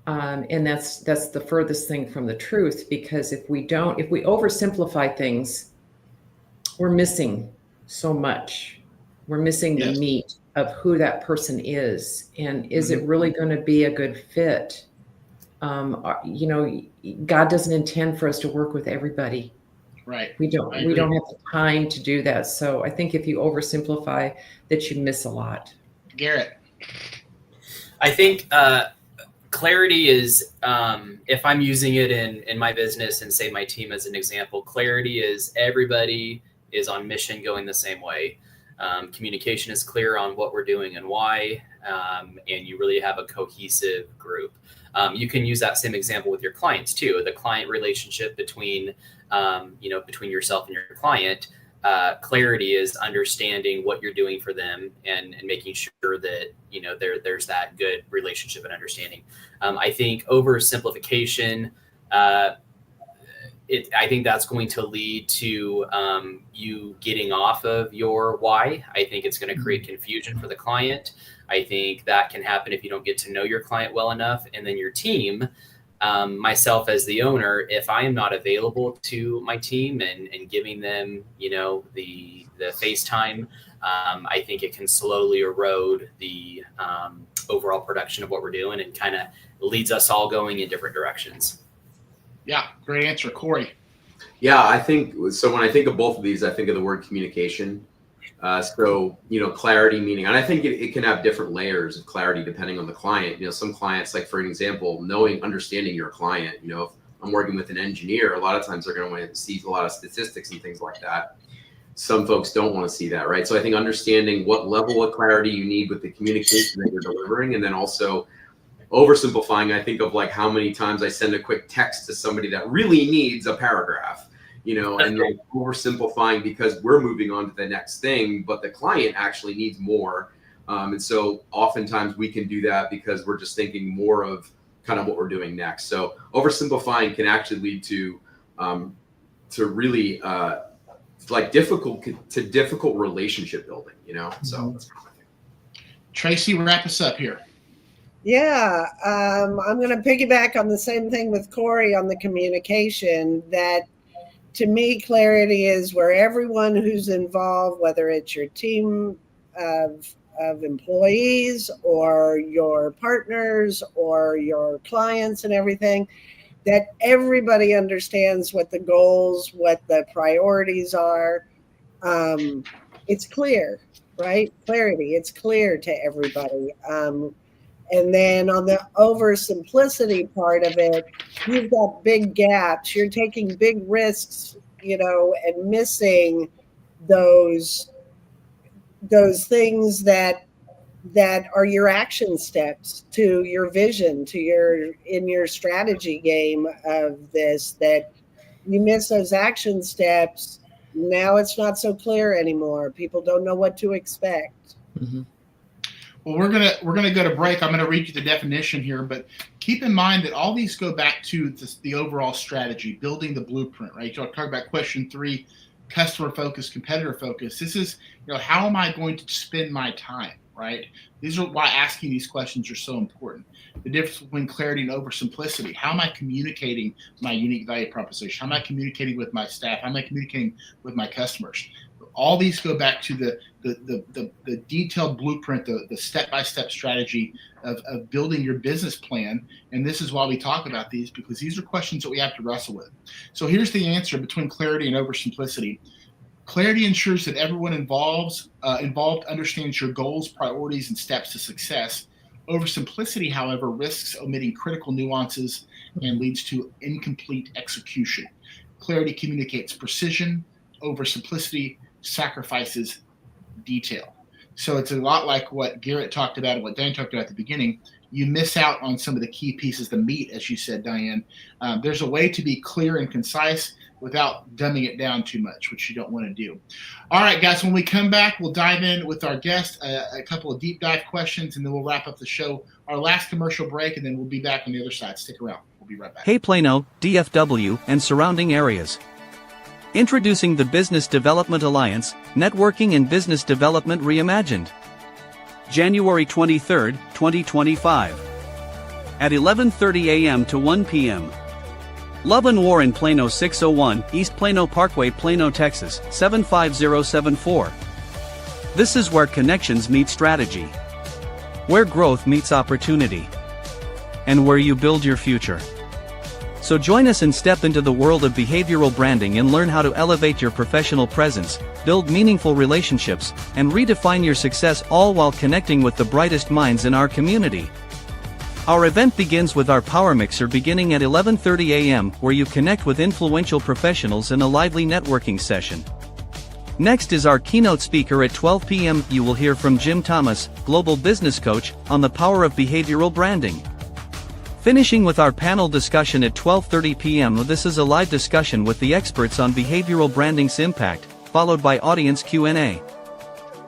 S4: And that's the furthest thing from the truth, because if we oversimplify things, we're missing so much. We're missing the meat of who that person is, and is it really going to be a good fit? God doesn't intend for us to work with everybody.
S3: Right.
S4: We don't have the time to do that. So I think if you oversimplify, that you miss a lot.
S3: Garrett.
S7: I think clarity is, if I'm using it in my business and say my team as an example, clarity is everybody is on mission going the same way. Communication is clear on what we're doing and why, and you really have a cohesive group. You can use that same example with your clients too. The client relationship between yourself and your client. Clarity is understanding what you're doing for them and making sure that there's that good relationship and understanding. I think oversimplification, I think that's going to lead to you getting off of your why. I think it's going to create confusion for the client. I think that can happen if you don't get to know your client well enough. And then your team, myself as the owner, if I am not available to my team and giving them, the FaceTime, I think it can slowly erode the overall production of what we're doing and kind of leads us all going in different directions.
S3: Yeah, great answer, Corey.
S6: Yeah, I think so. When I think of both of these, I think of the word communication. Clarity meaning, and I think it can have different layers of clarity depending on the client. Some clients, like for an example, understanding your client. If I'm working with an engineer, a lot of times they're going to want to see a lot of statistics and things like that. Some folks don't want to see that, right? So I think understanding what level of clarity you need with the communication that you're delivering, and then also oversimplifying, I think of like how many times I send a quick text to somebody that really needs a paragraph, and like oversimplifying because we're moving on to the next thing, but the client actually needs more. And so oftentimes we can do that because we're just thinking more of kind of what we're doing next. So oversimplifying can actually lead to really like difficult relationship building, So that's kind of my thing.
S3: Traci, wrap us up here.
S5: Yeah, I'm going to piggyback on the same thing with Corey on the communication. That to me, clarity is where everyone who's involved, whether it's your team of employees or your partners or your clients and everything, that everybody understands what the goals, what the priorities are. It's clear, right? Clarity. It's clear to everybody. And then on the oversimplicity part of it, you've got big gaps. You're taking big risks, and missing those things that are your action steps to your vision, in your strategy game of this, that you miss those action steps. Now it's not so clear anymore. People don't know what to expect.
S3: Mm-hmm. Well, we're gonna go to break. I'm gonna read you the definition here, but keep in mind that all these go back to the overall strategy, building the blueprint, right? You'll talk about question 3, customer focus, competitor focus. This is, how am I going to spend my time, right? These are why asking these questions are so important. The difference between clarity and oversimplicity. How am I communicating my unique value proposition? How am I communicating with my staff? How am I communicating with my customers? All these go back to the detailed blueprint, the step-by-step strategy of building your business plan. And this is why we talk about these, because these are questions that we have to wrestle with. So here's the answer between clarity and oversimplicity. Clarity ensures that everyone involved understands your goals, priorities, and steps to success. Oversimplicity, however, risks omitting critical nuances and leads to incomplete execution. Clarity communicates precision. Oversimplicity sacrifices detail. So it's a lot like what Garrett talked about and what Diane talked about at the beginning. You miss out on some of the key pieces, the meat, as you said, Diane. There's a way to be clear and concise without dumbing it down too much, which you don't want to do. All right, guys, when we come back, we'll dive in with our guest, a couple of deep dive questions, and then we'll wrap up the show. Our last commercial break, and then we'll be back on the other side. Stick around. We'll be right back.
S11: Hey Plano, DFW, and surrounding areas. Introducing the Business Development Alliance, Networking and Business Development Reimagined. January 23, 2025. At 11:30 a.m. to 1 p.m. Love and War in Plano, 601 East Plano Parkway, Plano, Texas, 75074. This is where connections meet strategy. Where growth meets opportunity. And where you build your future. So join us and step into the world of behavioral branding and learn how to elevate your professional presence, build meaningful relationships, and redefine your success, all while connecting with the brightest minds in our community. Our event begins with our Power Mixer beginning at 11:30 a.m., where you connect with influential professionals in a lively networking session. Next is our keynote speaker at 12 p.m. You will hear from Jim Thomas, Global Business Coach, on the power of behavioral branding. Finishing with our panel discussion at 12:30 p.m. This is a live discussion with the experts on behavioral branding's impact, followed by audience Q&A.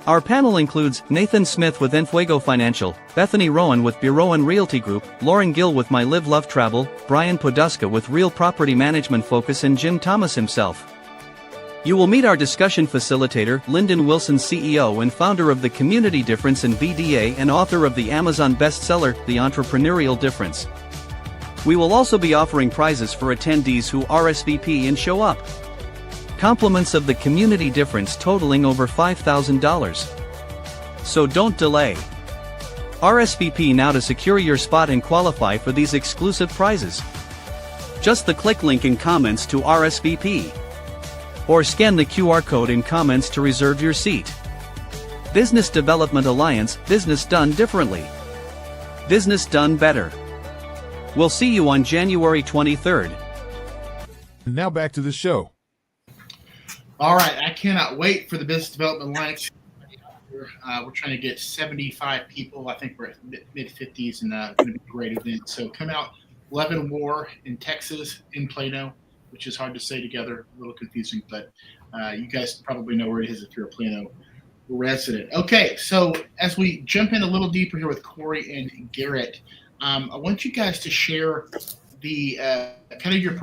S11: Our panel includes Nathan Smith with Enfuego Financial, Bethany Rowan with Bureau & Realty Group, Lauren Gill with My Live Love Travel, Brian Poduska with Real Property Management Focus, and Jim Thomas himself. You will meet our discussion facilitator, Lyndon Wilson, CEO and founder of The Community Difference and BDA and author of the Amazon bestseller, The Entrepreneurial Difference. We will also be offering prizes for attendees who RSVP and show up. Compliments of The Community Difference totaling over $5,000. So don't delay. RSVP now to secure your spot and qualify for these exclusive prizes. Just the click link in comments to RSVP. Or scan the QR code in comments to reserve your seat. Business Development Alliance, business done differently. Business done better. We'll see you on January 23rd.
S8: Now back to the show.
S3: All right, I cannot wait for the Business Development Alliance. here. We're trying to get 75 people. I think we're at mid-50s, and going to be a great event. So come out, 11 War in Texas, in Plano, which is hard to say together, a little confusing, but you guys probably know where it is if you're a Plano resident. Okay, so as we jump in a little deeper here with Corey and Garrett, I want you guys to share the kind of your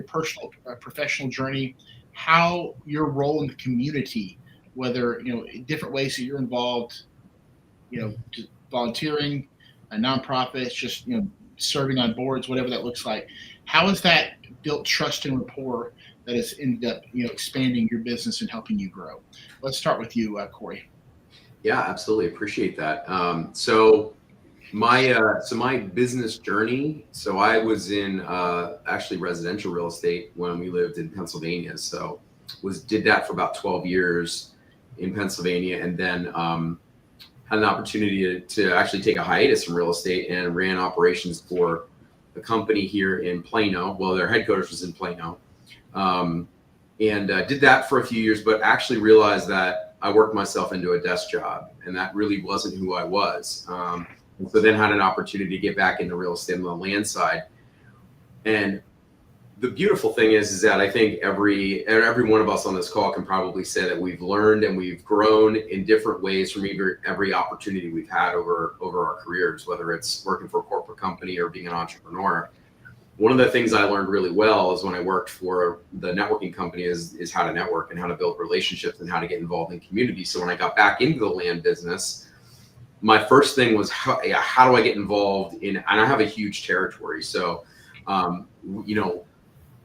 S3: personal professional journey, how your role in the community, whether different ways that you're involved, just volunteering, nonprofits, just serving on boards, whatever that looks like. How has that built trust and rapport that has ended up expanding your business and helping you grow? Let's start with you, Corey.
S6: Yeah, absolutely, appreciate that. So my business journey. So I was in actually residential real estate when we lived in Pennsylvania. So did that for about 12 years in Pennsylvania, and then had an opportunity to actually take a hiatus from real estate and ran operations for a company here in Plano. Well, their headquarters was in Plano, and did that for a few years, but actually realized that I worked myself into a desk job, and that really wasn't who I was. And so then had an opportunity to get back into real estate on the land side. And the beautiful thing is that I think every one of us on this call can probably say that we've learned and we've grown in different ways from every opportunity we've had over our careers, whether it's working for a corporate company or being an entrepreneur. One of the things I learned really well is when I worked for the networking company is how to network and how to build relationships and how to get involved in community. So when I got back into the land business, my first thing was how do I get involved in, and I have a huge territory. So,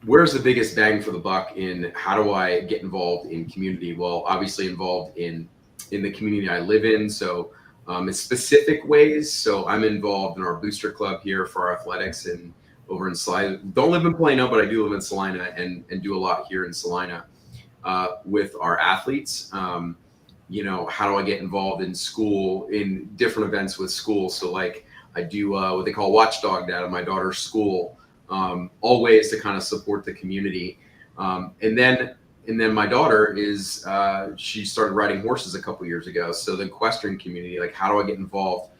S6: where's the biggest bang for the buck in how do I get involved in community? Well, obviously involved in the community I live in. So in specific ways. So I'm involved in our booster club here for our athletics and over in Salina. Don't live in Plano, but I do live in Salina and do a lot here in Salina with our athletes. How do I get involved in school, in different events with school? So like I do what they call Watchdog Dad at my daughter's school, all ways to kind of support the community. And then my daughter is, she started riding horses a couple years ago. So the equestrian community, like how do I get involved?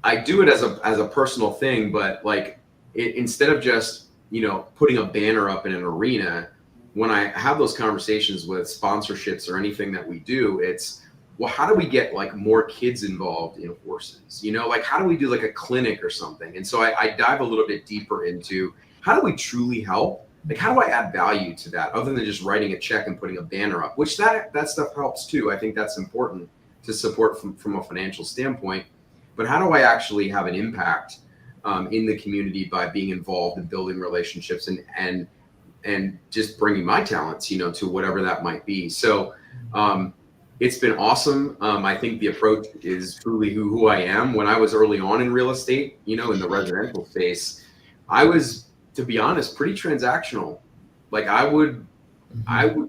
S6: I do it as a personal thing, but like instead of just, putting a banner up in an arena, when I have those conversations with sponsorships or anything that we do, it's, well, how do we get like more kids involved in horses? Like how do we do like a clinic or something? And so I dive a little bit deeper into how do we truly help? Like how do I add value to that other than just writing a check and putting a banner up, which that stuff helps too. I think that's important to support from a financial standpoint. But how do I actually have an impact in the community by being involved in building relationships and just bringing my talents, to whatever that might be. So it's been awesome. I think the approach is truly who I am. When I was early on in real estate, in the residential space, I was, to be honest, pretty transactional. Like I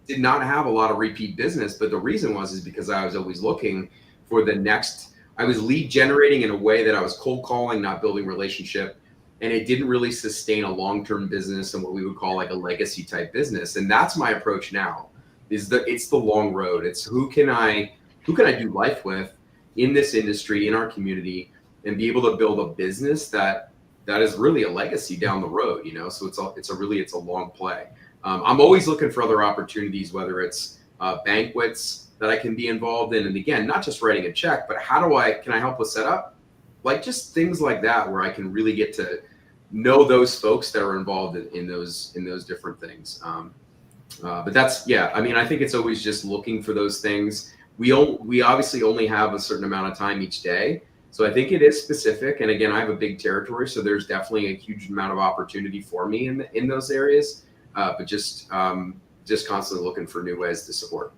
S6: did not have a lot of repeat business, but the reason is because I was always looking for the next. I was lead generating in a way that I was cold calling, not building relationship. And it didn't really sustain a long-term business and what we would call like a legacy type business. And that's my approach now. It's the long road. It's who can I do life with in this industry, in our community, and be able to build a business that is really a legacy down the road. So it's a long play. I'm always looking for other opportunities, whether it's banquets that I can be involved in, and again, not just writing a check, but can I help with setup? Like just things like that where I can really get to know those folks that are involved in those different things. But that's, I think it's always just looking for those things. We obviously only have a certain amount of time each day. So I think it is specific. And again, I have a big territory, so there's definitely a huge amount of opportunity for me in those areas. But just constantly looking for new ways to support.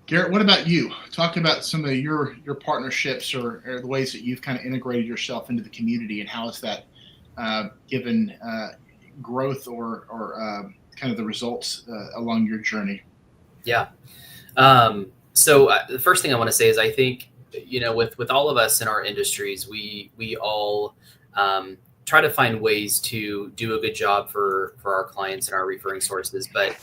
S3: Garrett, what about you? Talk about some of your partnerships or the ways that you've kind of integrated yourself into the community, and how has that given growth or kind of the results along your journey?
S7: Yeah. So the first thing I want to say is I think, with all of us in our industries, we all try to find ways to do a good job for our clients and our referring sources. But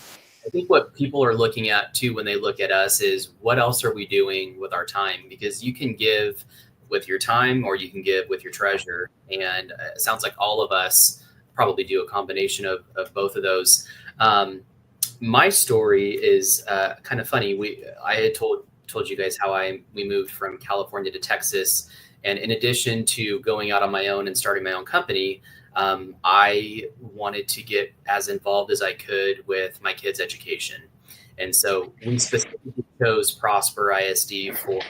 S7: I think what people are looking at too when they look at us is what else are we doing with our time? Because you can give with your time or you can give with your treasure. And it sounds like all of us probably do a combination of both of those. My story is kind of funny. I had told you guys how we moved from California to Texas. And in addition to going out on my own and starting my own company, I wanted to get as involved as I could with my kids' education. And so we specifically chose Prosper ISD for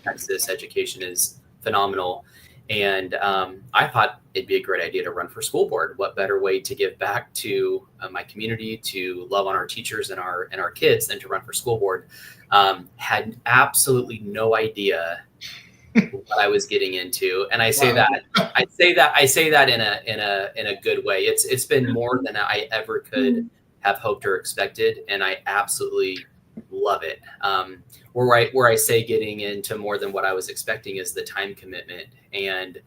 S7: Texas. Education is phenomenal. And I thought it'd be a great idea to run for school board. What better way to give back to my community, to love on our teachers and our kids than to run for school board? Had absolutely no idea what I was getting into. And I say that in a good way. It's been more than I ever could have hoped or expected. And I absolutely love it. Where I say getting into more than what I was expecting is the time commitment. And,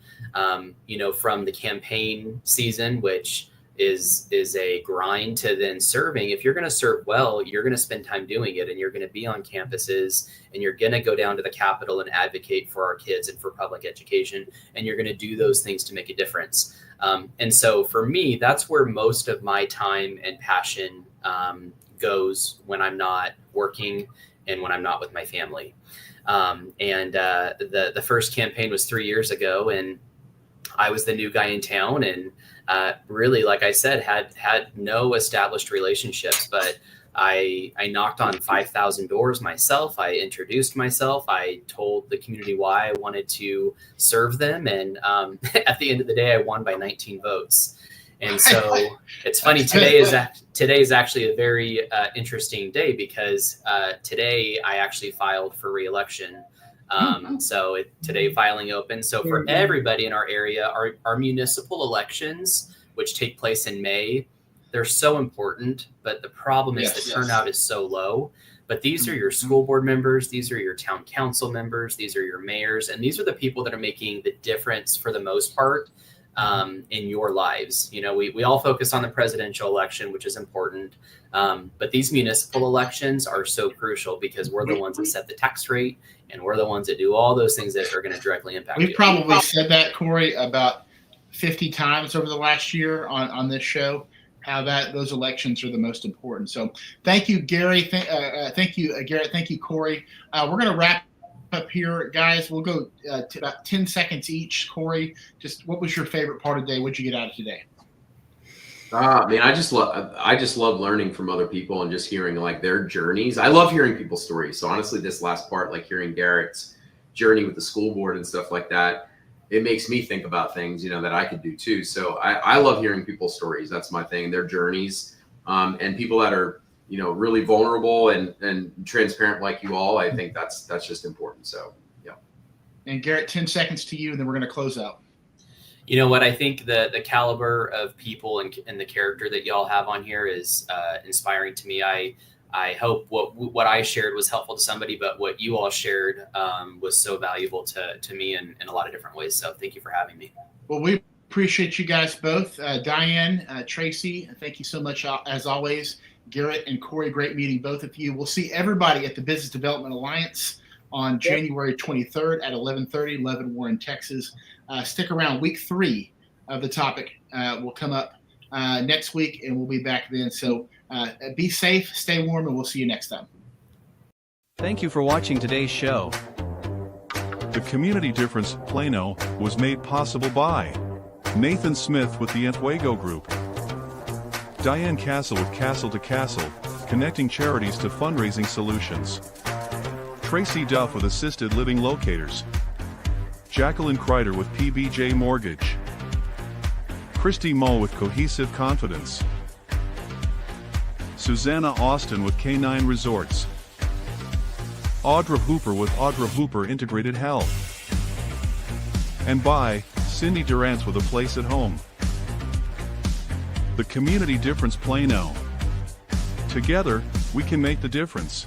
S7: from the campaign season, which is a grind, to then serving. If you're going to serve well, you're going to spend time doing it, and you're going to be on campuses, and you're going to go down to the Capitol and advocate for our kids and for public education. And you're going to do those things to make a difference. And so for me, that's where most of my time and passion goes when I'm not working and when I'm not with my family. The first campaign was 3 years ago, and I was the new guy in town, and really, like I said, had no established relationships, but I knocked on 5,000 doors myself. I introduced myself. I told the community why I wanted to serve them. And at the end of the day, I won by 19 votes. And so it's funny, today is actually a very interesting day, because today I actually filed for re-election. Today filing open. So for everybody in our area, our municipal elections, which take place in May, they're so important, but the problem is the turnout is so low. But these are your school board members, these are your town council members, these are your mayors, and these are the people that are making the difference for the most part in your lives. We all focus on the presidential election, which is important, but these municipal elections are so crucial, because we're the ones that set the tax rate, and we're the ones that do all those things that are going to directly impact you.
S3: We've probably said that, Corey, about 50 times over the last year on this show, how those elections are the most important. So thank you, Gary. Thank you, Garrett. Thank you, Corey. We're going to wrap up here, guys. We'll go to about 10 seconds each. Corey, just what was your favorite part of the day? What'd you get out of today?
S6: Man, I just love learning from other people and just hearing like their journeys. I love hearing people's stories. So honestly, this last part, like hearing Garrett's journey with the school board and stuff like that, it makes me think about things, that I could do too. So I love hearing people's stories. That's my thing, their journeys, and people that are, really vulnerable and transparent like you all. I think that's just important. So, yeah. And
S3: Garrett, 10 seconds to you, and then we're going to close out.
S7: You know what? I think the caliber of people and the character that y'all have on here is inspiring to me. I hope what I shared was helpful to somebody, but what you all shared was so valuable to me in a lot of different ways. So thank you for having me.
S3: Well, we appreciate you guys both. Diane, Traci, thank you so much as always. Garrett and Corey, great meeting both of you. We'll see everybody at the Business Development Alliance on January 23rd at 11:30, Leavenworth, Texas. Stick around. Week 3 of the topic will come up next week, and we'll be back then. So be safe, stay warm, and we'll see you next time.
S11: Thank you for watching today's show.
S1: The Community Difference Plano was made possible by Nathan Smith with the Enfuego Group, Diane Cassel with Cassel to Cassel, connecting charities to fundraising solutions, Traci Duff with Assisted Living Locators, Jacqueline Kreider with PBJ Mortgage, Christy Moe with Cohesive Confidence, Susanna Austin with K9 Resorts, Audra Hooper with Audra Hooper Integrated Health, and by Cindy Durant with A Place at Home. The Community Difference Plano. Together, we can make the difference.